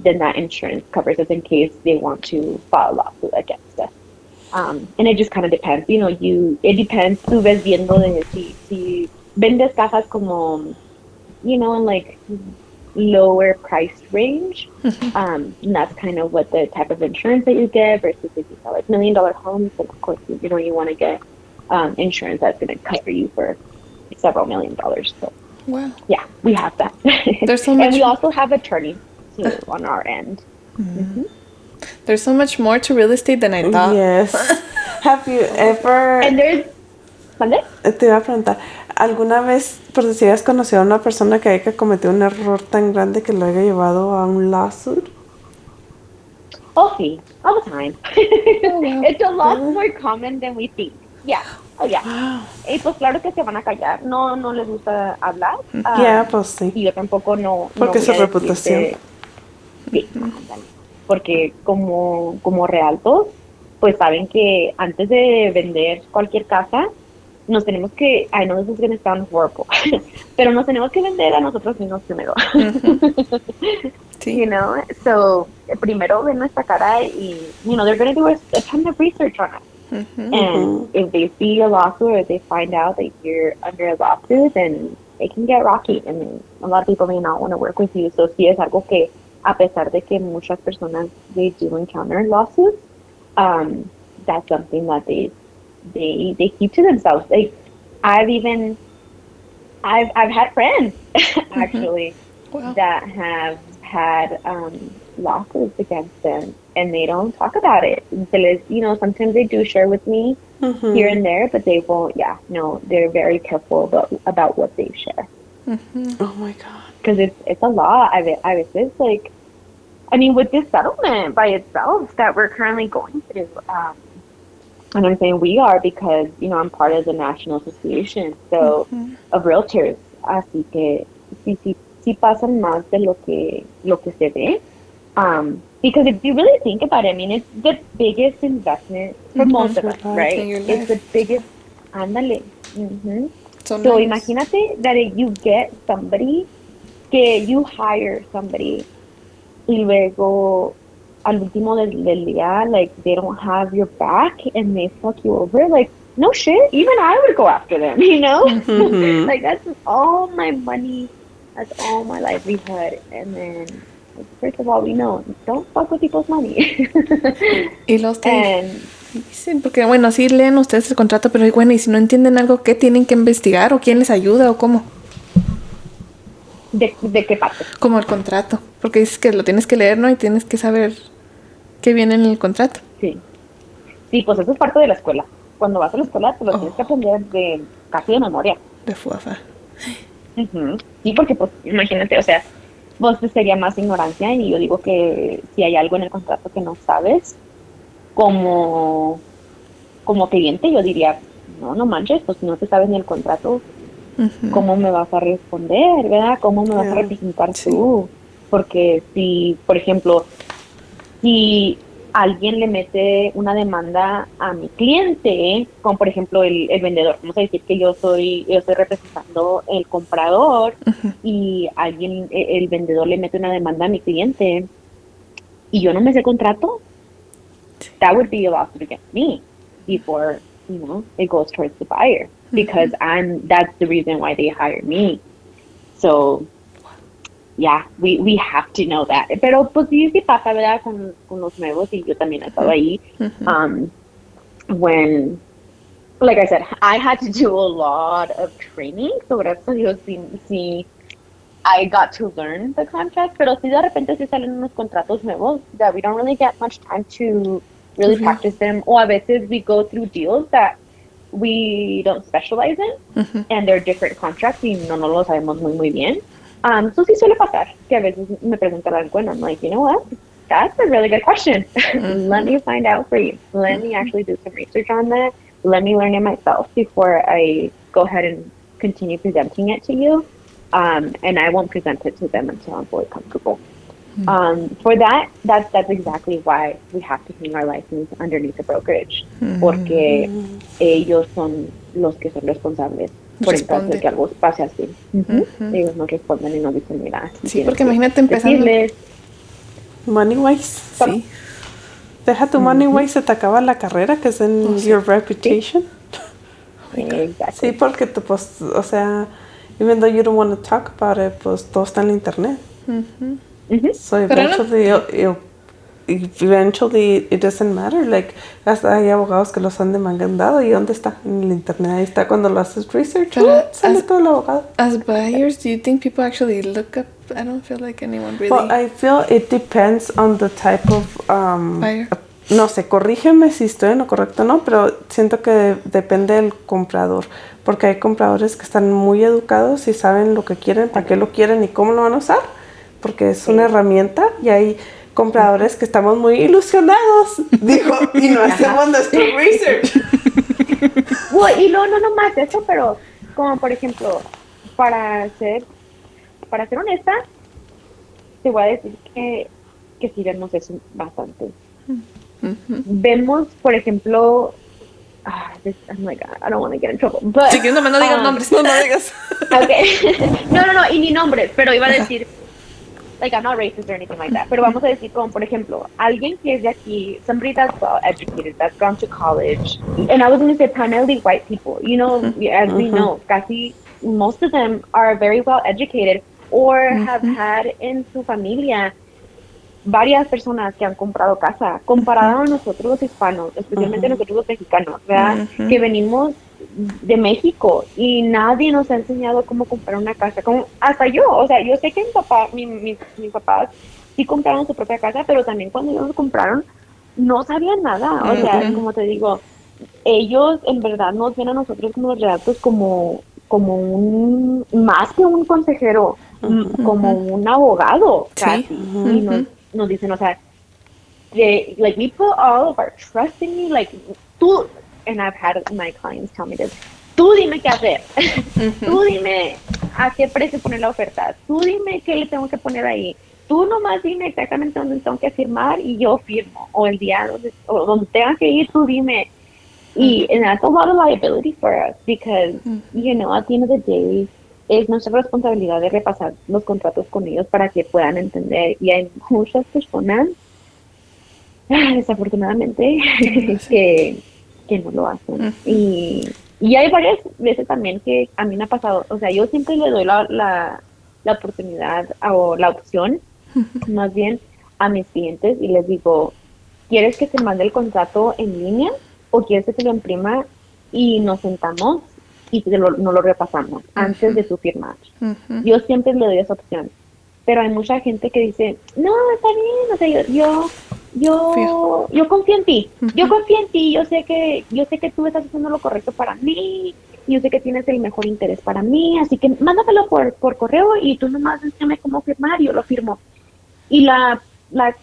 then that insurance covers us in case they want to file a lawsuit against us. And it just kind of depends, it depends, tú ves viendo de si vendes cajas como, in like lower price range, and that's kind of what the type of insurance that you get, versus if you sell like $1 million homes, then of course, you want to get insurance that's going to cover you for several $1 million. So Wow. yeah, we have that. There's so And much. we also have attorneys too on our end. There's so much more to real estate than I thought. Yes. Have you ever... And there's ¿Mande? Te iba a preguntar, ¿alguna vez, por decir, has conocido a una persona que haya cometido un error tan grande que lo haya llevado a un lawsuit? Oh, sí, all the time. It's a lot more common than we think. Yeah, oh yeah. Y pues claro que se van a callar, no les gusta hablar. Pues sí. Y yo tampoco no. Porque no su voy a reputación. Sí, ándale. Porque como realtos, pues saben que antes de vender cualquier casa, nos tenemos que, I know this is going to sound horrible, pero nos tenemos que vender a nosotros mismos primero. Sí. So primero ven nuestra cara y, they're going to do a ton of research on us. And if they see a lawsuit or they find out that you're under a lawsuit, then it can get rocky. I mean, a lot of people may not want to work with you. So sí es algo que, a pesar de que muchas personas, they do encounter lawsuits, that's something that they keep to themselves. Like, I've had friends actually that have had lawsuits against them, and they don't talk about it. Sometimes they do share with me here and there, but they won't. Yeah, no, they're very careful about what they share. Oh my god. Because it's a lot. I veces, like, I mean, with this settlement by itself that we're currently going through, and I'm saying we are because, I'm part of the National Association of Realtors. Así que sí pasan más de lo que se ve. Because if you really think about it, I mean, it's the biggest investment for most of us, right? It's the biggest. Ándale. So nice. Imagínate that if you get somebody, que you hire somebody, y luego al último del día, like, they don't have your back and they fuck you over, like, no shit, even I would go after them, you know? Like, that's all my money, that's all my livelihood. And then, like, first of all, we know, don't fuck with people's money. Y los And dicen, porque bueno, sí leen ustedes el contrato, pero bueno, y si no entienden algo, ¿qué tienen que investigar? ¿O quién les ayuda? ¿O cómo? ¿de qué parte? Como el contrato. Porque dices que lo tienes que leer, ¿no? Y tienes que saber qué viene en el contrato. Sí. Sí, pues eso es parte de la escuela. Cuando vas a la escuela, te lo tienes que aprender de casi de memoria. De fuafa. Ujú. Sí, porque pues imagínate, o sea, vos sería más ignorancia y yo digo que si hay algo en el contrato que no sabes, como, como cliente, yo diría, no, no manches, pues si no te sabes ni el contrato, ¿cómo me vas a responder, verdad? ¿Cómo me vas a representar tú? Porque si, por ejemplo, si alguien le mete una demanda a mi cliente, como por ejemplo el vendedor, vamos a decir que yo estoy representando el comprador y alguien, el vendedor le mete una demanda a mi cliente y yo no me sé el contrato, that would be a lawsuit against me before, it goes towards the buyer because that's the reason why they hire me. So yeah, we have to know that. Pero pues sí, sí pasa, ¿verdad? Con los nuevos y yo también he estado ahí. When, like I said, I had to do a lot of training, so gracias a Dios sí, I got to learn the contract, pero sí de repente sí salen unos contratos nuevos that we don't really get much time to really practice them, o a veces we go through deals that we don't specialize in, and they're different contracts y no lo sabemos muy bien. So sí suele pasar que a veces me preguntan, bueno, I'm like, you know what? That's a really good question. Let me find out for you. Let me actually do some research on that. Let me learn it myself before I go ahead and continue presenting it to you. And I won't present it to them until I'm fully comfortable. For that's exactly why we have to hang our license underneath the brokerage, porque ellos son los que son responsables por el caso de que algo pase así. Ellos nos responden y nos dicen, mira, sí, porque imagínate empezando. Money wise. Sí. Deja tu money wise, se te acaba la carrera, que es en your reputation. Exactly. Sí, porque tú, pues, o sea, even though you don't want to talk about it, pues todo está en la internet. So eventually it doesn't matter. Like, hasta hay abogados que los han demandado. ¿Y dónde está? En el internet. Ahí está cuando lo haces research. Sale todo el abogado. As buyers, do you think people actually look up? I don't feel like anyone really. Well, I feel it depends on the type of buyer. No sé, corrígeme si estoy en lo correcto o no, pero siento que depende del comprador, porque hay compradores que están muy educados y saben lo que quieren, para qué lo quieren y cómo lo van a usar, porque es una herramienta, y hay compradores que estamos muy ilusionados, dijo, y no hacemos nuestro research. Well, y no más eso, pero como por ejemplo, para ser honesta, te voy a decir que sí vemos eso bastante. Vemos, por ejemplo, oh my God, I don't want to get in trouble. But, sí, que no digas nombres. No digas. Okay. No, y ni nombres, pero iba a decir, like, I'm not racist or anything like that, pero vamos a decir como, por ejemplo, alguien que es de aquí, somebody that's well educated, that's gone to college, and I was going to say primarily white people, as we know, casi most of them are very well educated or have had en su familia varias personas que han comprado casa, comparado a nosotros los hispanos, especialmente nosotros los mexicanos, ¿verdad? Que venimos de México y nadie nos ha enseñado cómo comprar una casa, como hasta yo, o sea, yo sé que mis papás sí compraron su propia casa, pero también cuando ellos lo compraron no sabían nada, o sea, como te digo, ellos en verdad nos ven a nosotros como los redactos como un, más que un consejero, como un abogado, casi, y nos dicen, o sea, like, we put all of our trust in you, like, tú, and I've had my clients tell me this, tú dime qué hacer, tú dime a qué precio poner la oferta, tú dime qué le tengo que poner ahí, tú nomás dime exactamente dónde tengo que firmar y yo firmo, o el día donde tenga que ir, tú dime. And that's a lot of liability for us because, at the end of the day, es nuestra responsabilidad de repasar los contratos con ellos para que puedan entender. Y hay muchas personas desafortunadamente, No sé. que no lo hacen. Y hay varias veces también que a mí me ha pasado, o sea, yo siempre le doy la oportunidad o la opción, más bien, a mis clientes y les digo, ¿quieres que te mande el contrato en línea o quieres que te lo imprima y nos sentamos y no lo repasamos antes de tu firmar? Yo siempre le doy esa opción, pero hay mucha gente que dice, no, está bien, o sea, Confío. yo confío en ti, yo confío en ti, yo sé que tú estás haciendo lo correcto para mí, yo sé que tienes el mejor interés para mí, así que mándamelo por correo y tú nomás enséñame cómo firmar y yo lo firmo. Y la, la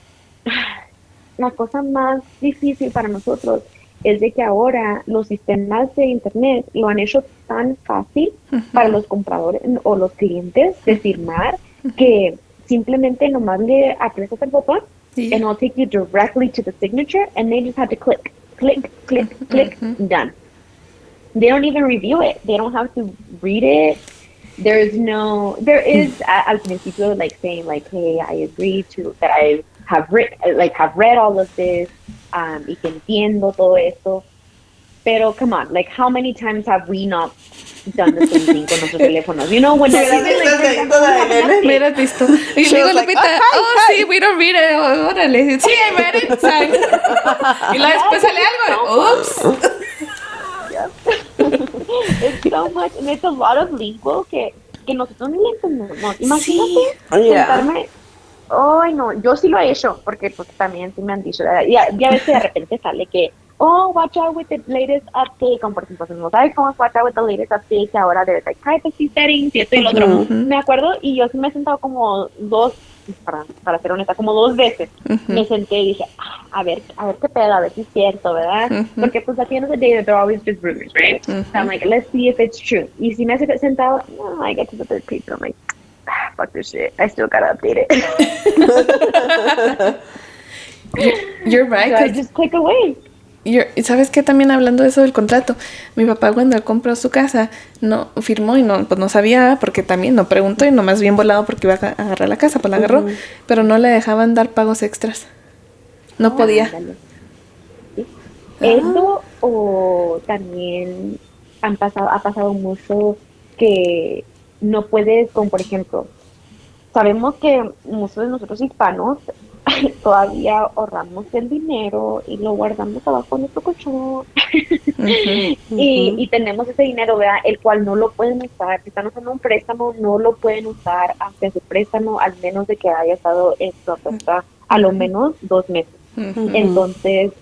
cosa más difícil para nosotros es de que ahora los sistemas de internet lo han hecho tan fácil para los compradores o los clientes de firmar que simplemente nomás le aprietas el botón Y and ya. it'll take you directly to the signature and they just have to click, click, click, click, done. They don't even review it. They don't have to read it. There is al principio like saying like, hey, I agree to that I have read all of this, y que entiendo todo esto. Pero come on, like how many times have we not done the same thing con nuestros teléfonos? You know, when Hubieras even visto like el for dedito example, we de have an Elena. update. Hubieras visto. Y She luego was like, Lupita, "Oh, hi, sí, hi." we don't read it. Órale. Sí, I read it. Sign. Y luego después sale algo. Oops. It's so much, and it's a lot of lingo que nosotros ni le entendemos. Imagínate Sí. Yeah. sentarme. Ay, no, yo sí lo he hecho, porque pues también sí me han dicho, ¿verdad? Ya ves que de repente sale que, oh, watch out with the latest update, como por ejemplo, si no sabes cómo es watch out with the latest update, que ahora there's like privacy settings y esto y lo otro. Me acuerdo, y yo sí me he sentado como para ser honesta, como dos veces. Me senté y dije, a ver qué pedo, a ver si es cierto, ¿verdad? Porque pues at the end of the day, they're always just rumors, right? So I'm like, let's see if it's true. Y si me hace sentado, no, I get to the third page, I'm like, fuck this shit, I still gotta update it. You're right, So I 'cause just click away. ¿sabes qué? También hablando de eso del contrato, mi papá cuando él compró su casa, no firmó y no, pues no sabía, porque también no preguntó y nomás bien volado porque iba a agarrar la casa, pues la agarró, pero no le dejaban dar pagos extras. No podía. Ándale. ¿Sí? Eso o también ha pasado mucho que no puedes, como por ejemplo, sabemos que muchos de nosotros hispanos todavía ahorramos el dinero y lo guardamos abajo de nuestro colchón y tenemos ese dinero, ¿verdad? El cual no lo pueden usar. Si están usando un préstamo, no lo pueden usar ante ese préstamo, al menos de que haya estado en su oferta a lo menos 2 meses. Entonces,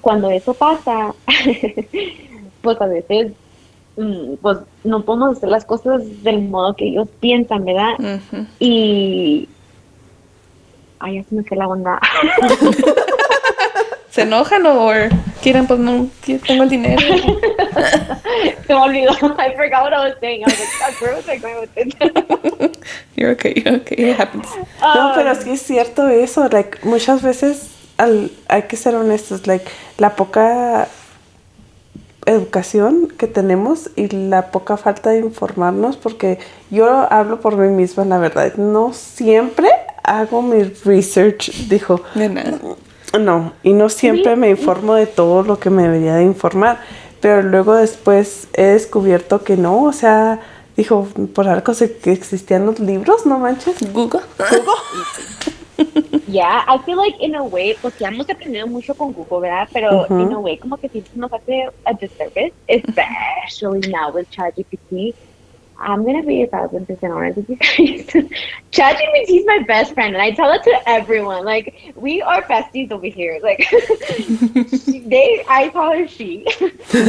cuando eso pasa, pues a veces pues no podemos hacer las cosas del modo que ellos piensan, ¿verdad? Y ay, ya se me fue la onda. ¿Se enojan o quieren, pues no, tengo el dinero? Se me olvidó. I forgot what I was saying. I was like, "Fuck, where was I going with this?" You're okay, it happens. No, pero sí es cierto eso, like, muchas veces hay que ser honestos, like, la poca educación que tenemos y la poca falta de informarnos, porque yo hablo por mí misma, la verdad, no siempre hago mi research, dijo. De nada. No, y no siempre me informo de todo lo que me debería de informar, pero luego después he descubierto que no, o sea, dijo, por algo que existían los libros, no manches. Google. Yeah, I feel like in a way, pues ya hemos aprendido mucho con Google, ¿verdad? Pero in a way, como que sí nos hace a disservice, especially now with ChatGPT. I'm gonna be 1,000% honest with you guys. ChatGPT is my best friend, and I tell it to everyone. Like, we are besties over here. Like, I call her she,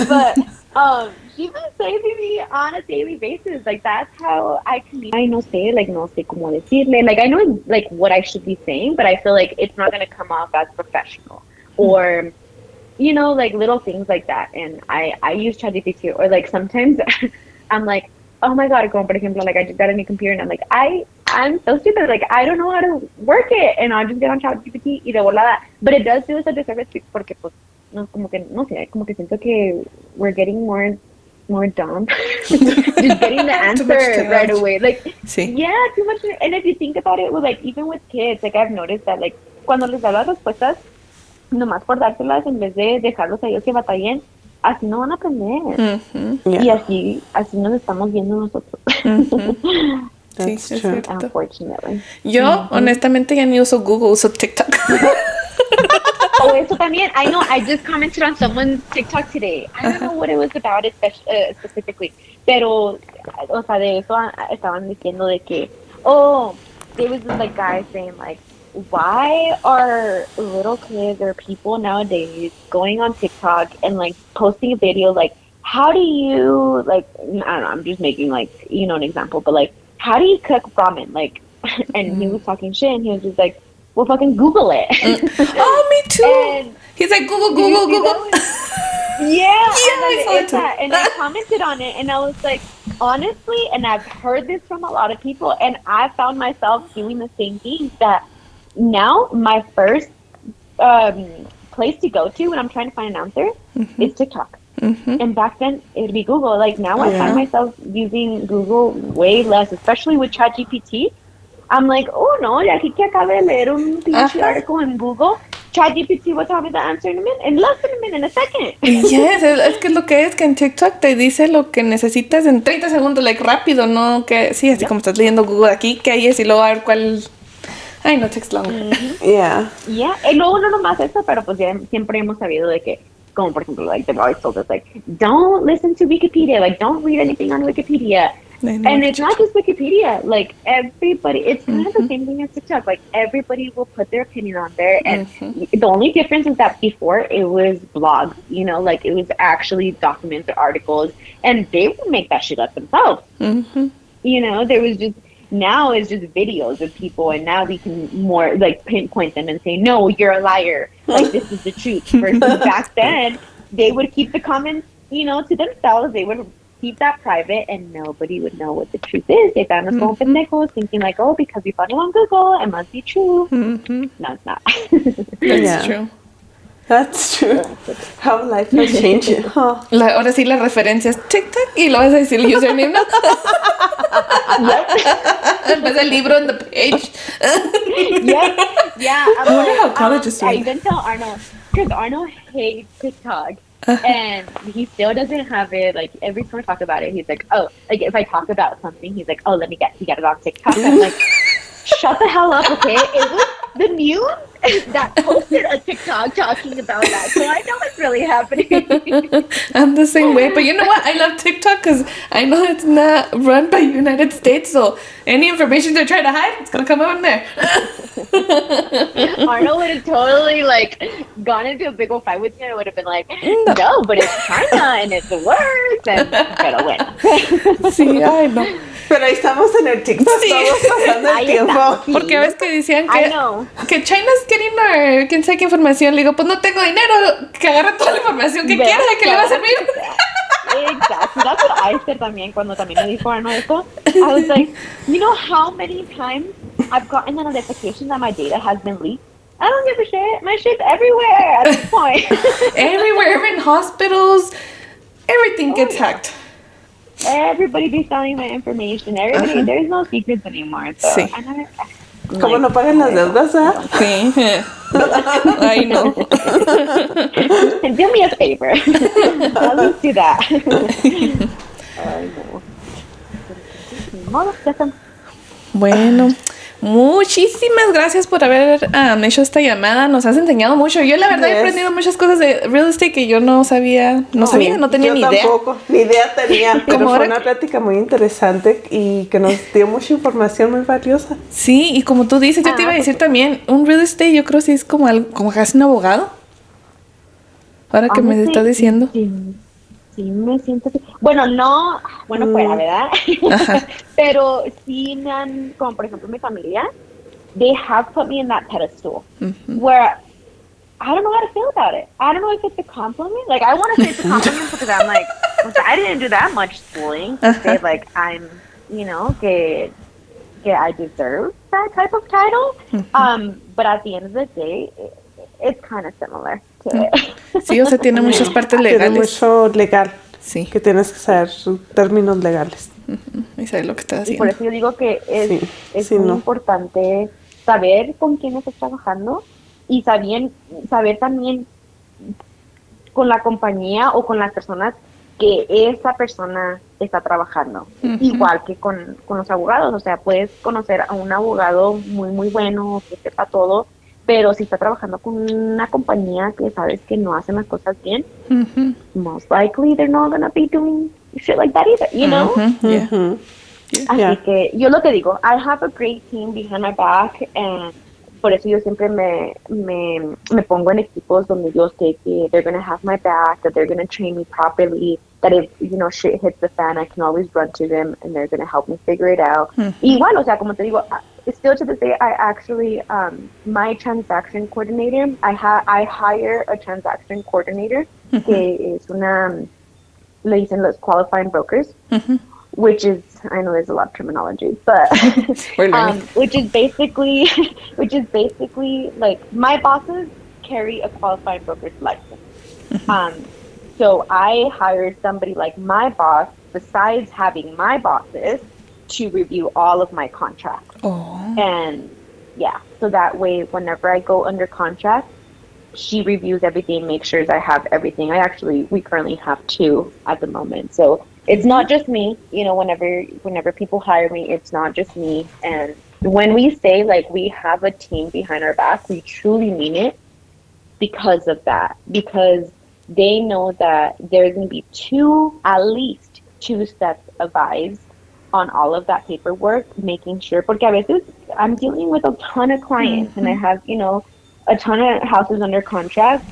but she's been saving me on a daily basis. Like, that's how I communicate. I no sé, like, no sé cómo decirle. Like, I know like what I should be saying, but I feel like it's not gonna come off as professional or. You know, like little things like that. And I use ChatGPT, or like sometimes I'm like, oh my god, como por ejemplo, like I just got a new computer and I'm like, I'm so stupid, like I don't know how to work it, and I'll just get on ChatGPT y de volada. But it does do us a disservice porque pues no, como que no sé, como que siento que we're getting more dumb, just getting the answer right away, like Sí. yeah, too much. And if you think about it, well, like even with kids, like I've noticed that like cuando les da las respuestas nomás por dárselas en vez de dejarlos a ellos que batallen, así no van a aprender. Ujú. Y así nos estamos viendo nosotros. Ujú. Sí, That's es true. cierto. Unfortunately. Yo, honestamente, ya ni uso Google, uso TikTok. Oh, eso también. I know. I just commented on someone's TikTok today. I don't know what it was about specifically. Pero, o sea, de eso estaban diciendo de que, oh, there was this like guy saying like, why are little kids or people nowadays going on TikTok and like posting a video like, how do you like? I don't know. I'm just making like an example, but like, how do you cook ramen? Like, and he was talking shit, and he was just like, well, fucking Google it. Oh, me too. And He's like, Google, did you Google, see Google. that one? Yeah, I saw it too. and I commented on it, and I was like, honestly, and I've heard this from a lot of people, and I found myself doing the same thing. That now my first place to go to when I'm trying to find an answer is TikTok. And back then it'd be Google. Like now I find myself using Google way less, especially with ChatGPT. I'm like, oh no, ya aquí que acabe de leer un pinche Ajá. article en Google, ChatGPT will tell me the answer in a minute, in less than a minute, in a second. Yes, es que lo que es que en TikTok te dice lo que necesitas en 30 segundos, like rápido, no que sí, así como estás leyendo Google aquí, que hay es y luego a ver cuál. Ay, no, takes long. Yeah. Yeah, y luego no nomás eso, pero pues ya siempre hemos sabido de que, como por ejemplo, like they've always told us, like, don't listen to Wikipedia, like, don't read anything on Wikipedia. And it's not just Wikipedia, like everybody, it's kind of the same thing as TikTok, like everybody will put their opinion on there, and the only difference is that before it was blogs, like it was actually documented articles, and they would make that shit up themselves. There was just, now it's just videos of people, and now they can more like pinpoint them and say, no, you're a liar, like this is the truth. Versus back then, they would keep the comments, to themselves. They would keep that private, and nobody would know what the truth is. They found us como pendejos, thinking like, oh, because we found it on Google, it must be true. No, it's not. That's true. That's true. How life has changed. Huh? Ahora sí la referencia es TikTok y lo vas a decir el username, ¿no? En vez del libro en the page. Yeah. I wonder how colleges do I it. even tell Arnold, because Arnold hates TikTok. And he still doesn't have it. Like every time I talk about it, he's like, "Oh, like if I talk about something, he's like, oh, you get it on TikTok." I'm like, shut the hell up, okay? It was the news that posted a TikTok talking about that, so I know it's really happening. I'm the same way, but you know what? I love TikTok because I know it's not run by United States, so any information they're trying to hide, it's gonna come out in there. Arnold would have totally like gone into a big old fight with me, and I would have been like, no, but it's China and it's the worst, and gonna win. Sí, ay, no. Pero ahí estamos en el TikTok todos pasando el tiempo. Porque ves que decían I know. que China's getting our quién sabe qué información. Le digo, pues no tengo dinero, que agarre toda la información que quiera, ¿de qué le va a servir? Exactly. That's what I said también cuando también me dijo Arnold esto. I was like, you know how many times I've gotten a notification that my data has been leaked? I don't give a shit. My shit's everywhere at this point. Everywhere, in hospitals, everything gets hacked. Everybody be selling my information. Everybody, there's no secrets anymore. So Sí. ¿Cómo no pagan las deudas, Sí. Ay, no. Do me a favor. At least do that. Ay, no. Modo, ya estamos. Bueno, muchísimas gracias por haber hecho esta llamada. Nos has enseñado mucho. Yo la verdad he aprendido muchas cosas de real estate que yo no tenía ni idea. Tampoco, ni idea tenía, pero Como fue ahora una plática muy interesante y que nos dio mucha información muy valiosa. Sí, y como tú dices, yo te iba a decir también, un real estate yo creo que sí es como algo, como casi un abogado. Ahora que me estás diciendo. Sí, me siento así. Bueno, no, fuera, ¿verdad? Pero sí me han, como por ejemplo mi familia, they have put me in that pedestal where I don't know how to feel about it. I don't know if it's a compliment. Like, I want to say it's a compliment because I'm like, I didn't do that much schooling to say, like, I'm, que I deserve that type of title. But at the end of the day, it's kind of similar to it. Sí, o sea, tiene muchas partes legales. Tiene mucho legal. Sí. Que tienes que saber términos legales. Y saber lo que estás Y haciendo. por eso yo digo que es muy importante saber con quién estás trabajando y saber también con la compañía o con las personas que esa persona está trabajando. Igual que con los abogados, o sea, puedes conocer a un abogado muy, muy bueno, que sepa todo, pero si está trabajando con una compañía que sabes que no hacen las cosas bien, most likely they're not gonna be doing shit like that either, you know? Yeah. Así que yo lo que digo, I have a great team behind my back, and por eso yo siempre me pongo en equipos donde yo sé que they're going to have my back, that they're going to train me properly, that if, you know, shit hits the fan, I can always run to them and they're going to help me figure it out. Igual, o sea, como te digo, still to this day, I actually, my transaction coordinator, I hire a transaction coordinator, que es una, le dicen los qualifying brokers, which is, I know there's a lot of terminology, but which is basically like my bosses carry a qualified broker's license. So I hired somebody like my boss, besides having my bosses, to review all of my contracts. And yeah, so that way, whenever I go under contract, she reviews everything, makes sure I have everything. We currently have 2 at the moment. So it's not just me, you know, whenever people hire me, it's not just me. And when we say like we have a team behind our back, we truly mean it because of that. Because they know that there's going to be at least 2 sets of eyes on all of that paperwork, making sure, porque a veces I'm dealing with a ton of clients and I have, you know, a ton of houses under contract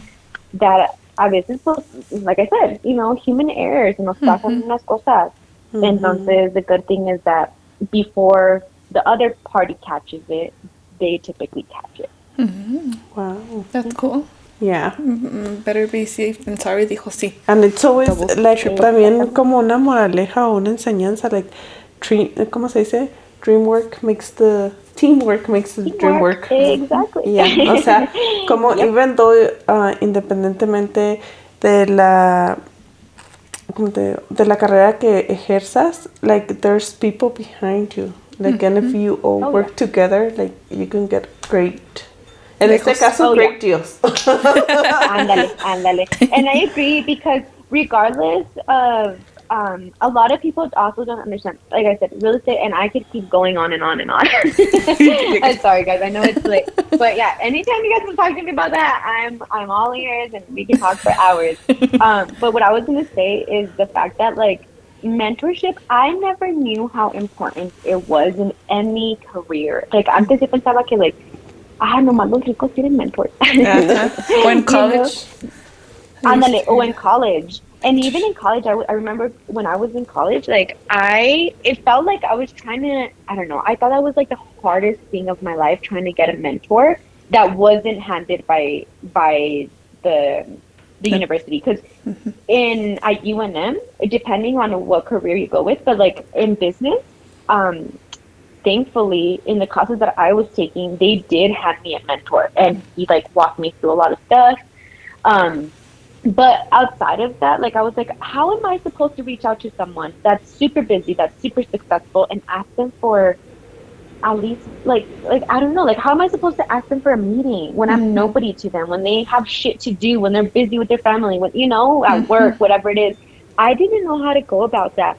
that a veces, pues, like I said, you know, human errors, nos pasan unas cosas. Entonces, the good thing is that before the other party catches it, they typically catch it. Wow. That's cool. Yeah. Better be safe than sorry, dijo sí. And it's always Double, like triple. también como una moraleja o una enseñanza, like ¿cómo se dice? Teamwork makes the dream work. Exactly. Yeah. O sea, como even though independientemente de la de la carrera que ejerzas, like there's people behind you, like and if you all work together, like you can get great. En este caso, great deals. Ándale. And I agree, because regardless of, a lot of people also don't understand, like I said, real estate, and I could keep going on and on and on. I'm sorry, guys, I know it's late. But yeah, anytime you guys want to talk to me about that, I'm all ears and we can talk for hours. But what I was going to say is the fact that, like, mentorship, I never knew how important it was in any career. Like, antes yo pensaba que, like, nomás los ricos tienen mentors. O en college. Ándale, o in college. And even in college, I remember when I was in college, like, it felt like I was trying to, I don't know, I thought that was like the hardest thing of my life, trying to get a mentor that wasn't handed by the university. Because at UNM, depending on what career you go with, but like in business, thankfully, in the classes that I was taking, they did have me a mentor, and he like walked me through a lot of stuff. But outside of that, like, I was like, how am I supposed to reach out to someone that's super busy, that's super successful, and ask them for at least like I don't know, like, how am I supposed to ask them for a meeting when I'm nobody to them, when they have shit to do, when they're busy with their family, when, you know, at work, whatever it is. I didn't know how to go about that.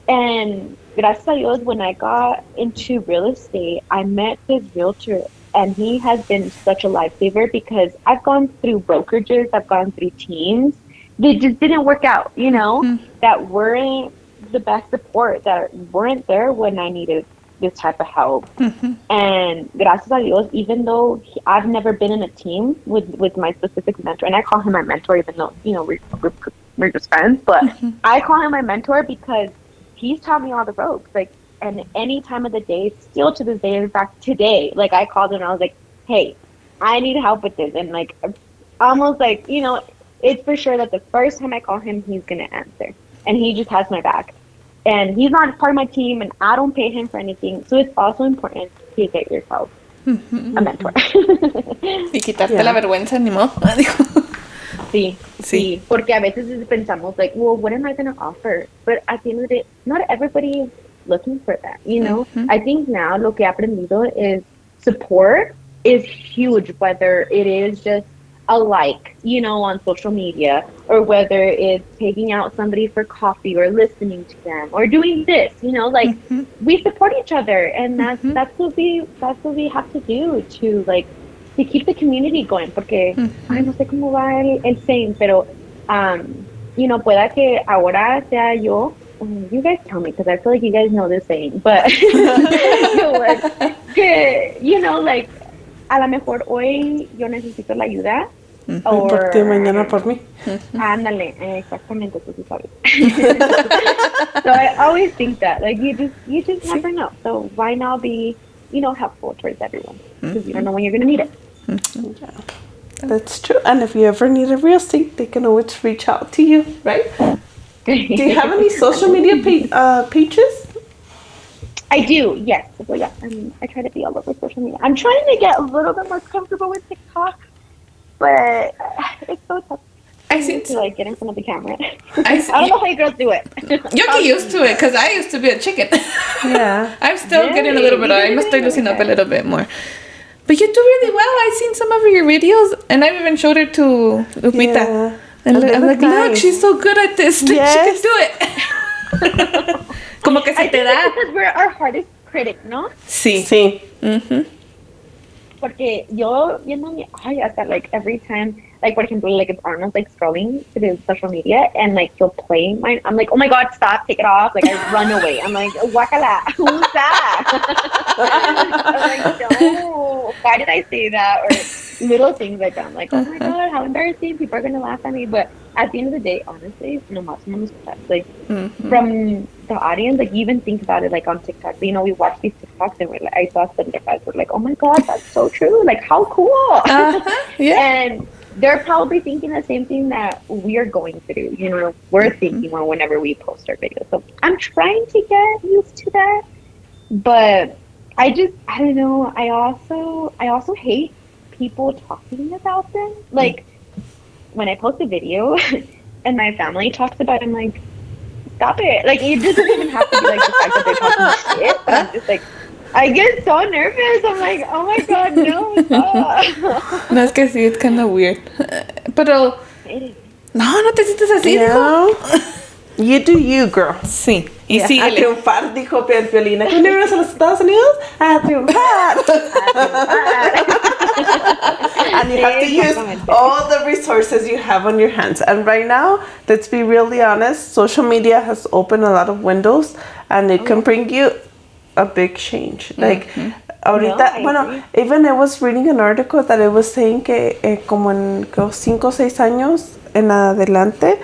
And gracias a Dios, when I got into real estate, I met this realtor, and he has been such a lifesaver, because I've gone through brokerages, I've gone through teams. They just didn't work out, you know, that weren't the best support, that weren't there when I needed this type of help. And gracias a Dios, even though I've never been in a team with my specific mentor, and I call him my mentor, even though, you know, we're just friends, but I call him my mentor because he's taught me all the ropes. Like, and any time of the day, still to this day, in fact, today, like, I called him and I was like, hey, I need help with this. And like, almost like, you know, it's for sure that the first time I call him, he's going to answer. And he just has my back. And he's not part of my team, and I don't pay him for anything. So it's also important to get yourself a mentor. Y quitarte la vergüenza, ni modo. Sí, porque a veces pensamos like, well, what am I going to offer? But at the end of the day, not everybody is looking for that, you know? I think now lo que he aprendido is support is huge, whether it is just a like, on social media, or whether it's taking out somebody for coffee or listening to them or doing this, like we support each other, and that's what we have to do to like to keep the community going, porque ay, no sé cómo va el saying, pero pueda que ahora sea yo. You guys tell me, because I feel like you guys know this saying, but que, like a lo mejor hoy yo necesito la ayuda. Por ti, mañana por mí. Ándale, exactamente, tú sí sabes. So I always think that, like, you just never know. So why not be, helpful towards everyone? Because you don't know when you're going to need it. Yeah, that's true. And if you ever need a real estate, they can always reach out to you, right? Do you have any social media pages? I do, yes. So yeah, I try to be all over social media. I'm trying to get a little bit more comfortable with TikTok, but it's so tough. I seem to like get in front of the camera. I don't know how you girls do it. You get used to it, because I used to be a chicken. Yeah. I'm still getting a little bit. I must start loosening up a little bit more. But you do really well. I've seen some of your videos, and I've even showed it to Lupita. Yeah. And I'm like, nice. Look, she's so good at this. Yes. She can do it. Como que se te da. Because we're our hardest critic, ¿no? Sí. Porque yo, hasta like every time, like, for example, like if Arnold's like scrolling through social media and like he'll play mine, I'm like, oh my God, stop, take it off. Like I run away. I'm like, guacala, who's that? I'm like, no, why did I say that? Or little things like that. I'm like, oh my God, how embarrassing. People are going to laugh at me. But at the end of the day, honestly, no más menos like from the audience, like you even think about it like on TikTok. We watch these TikToks and we're like, I saw some guys were like, oh my God, that's so true. Like how cool. Yeah. And they're probably thinking the same thing that we're going through. We're thinking whenever we post our videos. So I'm trying to get used to that. But I don't know. I also hate people talking about them. Like when I post a video and my family talks about it, I'm like, stop it. Like it doesn't even have to be like the fact that they're talking shit. But I'm just like, I get so nervous. I'm like, oh my God, no, stop. No, es que sí, it's kind of weird. Pero no te sientes así, no. You do you, girl. Sí. Y sí, a triunfar, dijo Violina. ¿Cuándo vienes a los Estados Unidos? A triunfar. And you have to use all the resources you have on your hands. And right now, let's be really honest, social media has opened a lot of windows, and it can bring you a big change. Like, ahorita, even I was reading an article that it was saying que como en 5 o 6 años en adelante,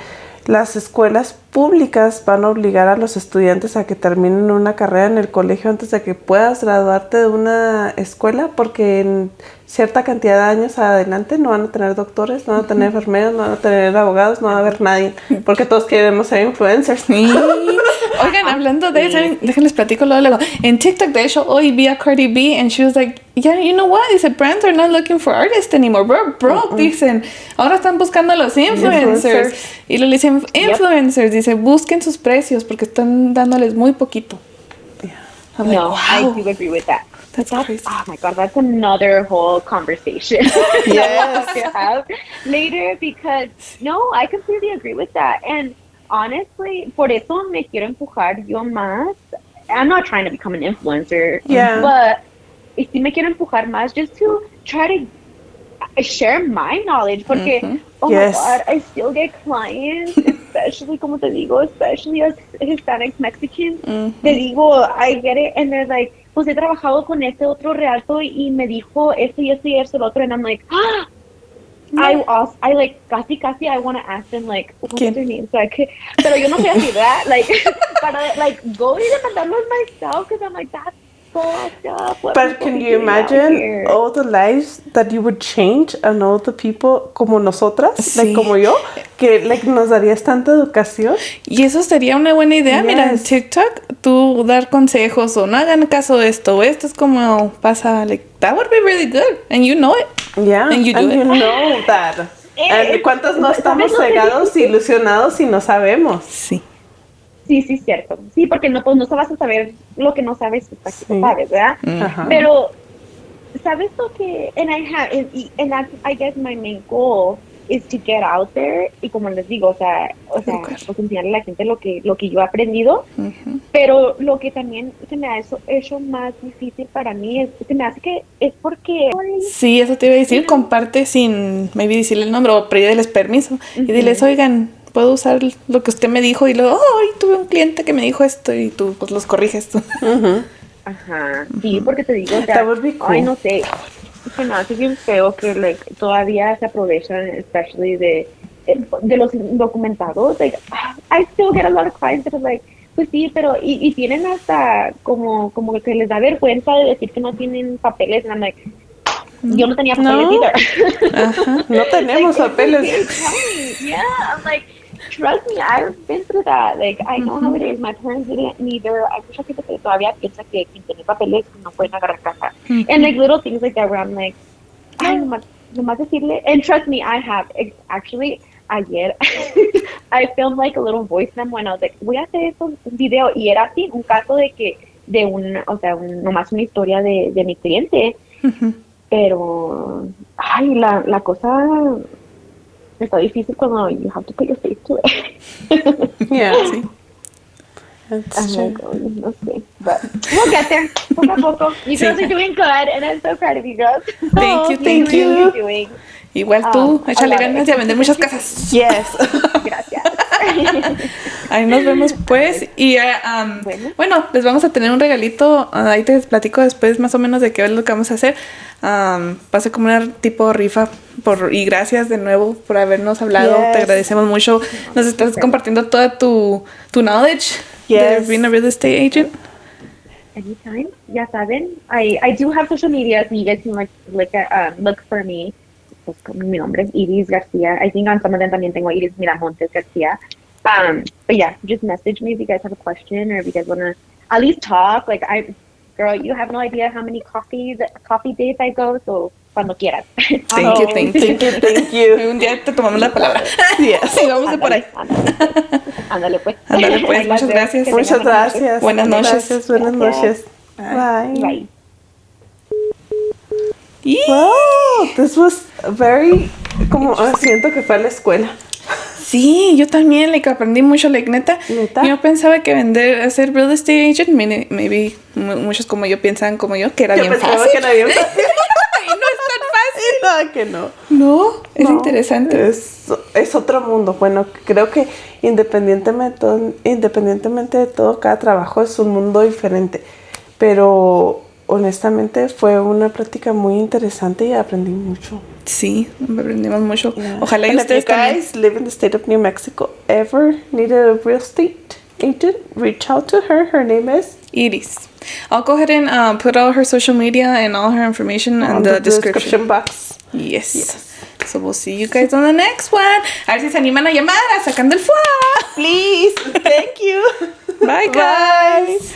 las escuelas públicas van a obligar a los estudiantes a que terminen una carrera en el colegio antes de que puedas graduarte de una escuela, porque en cierta cantidad de años adelante no van a tener doctores, no van a tener enfermeros, no van a tener abogados, no va a haber nadie, porque todos queremos ser influencers. Oigan, hablando de eso, déjenles platico luego. En TikTok, de hecho, hoy vi a Cardi B and she was like, yeah, you know what? Dice, brands are not looking for artists anymore. We're broke, dicen. Ahora están buscando a los influencers. Y le dicen, influencers, dice, busquen sus precios porque están dándoles muy poquito. Yeah. Wow. I do agree with that. That's crazy. Oh my God, that's another whole conversation yes. to have later, because no, I completely agree with that. And honestly, por eso me quiero empujar yo más. I'm not trying to become an influencer, but sí me quiero empujar más just to try to share my knowledge, porque my God, I still get clients, especially, como te digo, especially as Hispanics, Mexicans. Te digo, I get it, and they're like, pues he trabajado con este otro realto y me dijo esto y esto y esto y lo otro, and I'm like, I like casi I want to ask them like what's their name, so I could, pero yo no sé así, ¿verdad? Like para like go y demandarlos myself, because I'm like, that's fucked up. But can you imagine all the lives that you would change, and all the people como nosotras, like como yo, que like nos darías tanta educación? Y eso sería una buena idea. Mira, en TikTok tú dar consejos o no hagan caso de esto, esto es como pasa, like that would be really good, and you know it. Yeah, and you know that. And ¿cuántos no estamos cegados, ilusionados y no sabemos? Sí. Sí, cierto. Sí, porque no, pues no vas a saber lo que no sabes hasta que sabes, ¿verdad? Pero ¿Sabes lo que? And that's, I guess, my main goal is to get out there y como les digo, Educar. pues enseñarle a la gente lo que yo he aprendido, pero lo que también se me ha hecho más difícil para mí se me hace que es porque, Sí, eso te iba a decir, you know, comparte sin maybe decirle el nombre o pídeles permiso y diles, oigan, puedo usar lo que usted me dijo y luego, hoy tuve un cliente que me dijo esto y tú pues los corriges tú. ajá, sí, porque te digo, o That sea, would be cool. ay, no sé, se me hace bien feo que like, todavía se aprovechan, especially de los indocumentados. Like, I still get a lot of clients that are like, pues sí, pero, y tienen hasta como que les da vergüenza de decir que no tienen papeles, and I'm like, yo no tenía papeles No. either. Ajá. No tenemos like, papeles. it's okay, tell me. Yeah, I'm like, trust me, I've been through that. Like, I know how it is. My parents didn't neither. Hay mucha gente que todavía piensa que sin tener papeles no pueden agarrar casa. And like little things like that where I'm like, ay, nomás decirle. And trust me, I have. Actually, ayer, I filmed like a little voice memo when I was like, voy a hacer esto, un video. Y era así, un caso o sea, nomás una historia de mi cliente. Pero, ay, la cosa está difícil cuando you have to put your face to it. Yeah. Sí. That's I'm true. like, oh, no sé. But we'll get there. Poco a poco. You girls are doing good, and I'm so proud of you girls. Thank you, You're thank really you. doing, Igual tú, a échale lot of ganas y a vender muchas exercise. casas. Yes. Gracias. Ahí nos vemos pues y bueno, les vamos a tener un regalito, ahí te platico después más o menos de qué es lo que vamos a hacer. Va a ser como una tipo rifa y gracias de nuevo por habernos hablado, Yes. te agradecemos mucho, nos estás compartiendo toda tu knowledge de Yes. being a real estate agent. Anytime, ya saben. I do have social media, so you guys can look for me. Pues mi nombre es Iris Garcia. I think on some of them también tengo Iris Miramontes Garcia. But yeah, just message me if you guys have a question or if you guys want to at least talk. Like girl, you have no idea how many coffee dates I go. So cuando quieras. Thank you, thank you. Thank you. Un día te tomamos la palabra. Yes. Sí, vamos de por ahí. Ándale pues. Ándale, pues, muchas gracias. Que Muchas tengan gracias. Buenas noches. Gracias, buenas noches. Bye. Bye. Bye. Wow, this was very, como siento que fue a la escuela. Sí, yo también, aprendí mucho, neta. ¿Neta? Yo pensaba que hacer real estate agent, maybe muchos como yo piensan como yo, que era Yo bien pensaba fácil. que era bien fácil. Y no es tan fácil. No, que no. No, es No, interesante. Es otro mundo. Bueno, creo que independientemente de todo, cada trabajo es un mundo diferente. Pero honestamente fue una práctica muy interesante y aprendí mucho. Sí, aprendimos mucho. Yeah. Ojalá y And ustedes if you guys live in the state of New Mexico, ever need a real estate agent, reach out to her. Her name is Iris. I'll go ahead and put all her social media and all her information in on the description box. Yes. So we'll see you guys on the next one. A ver si se animan a llamar a Sacando el Fuá. Please, thank you. Bye, guys.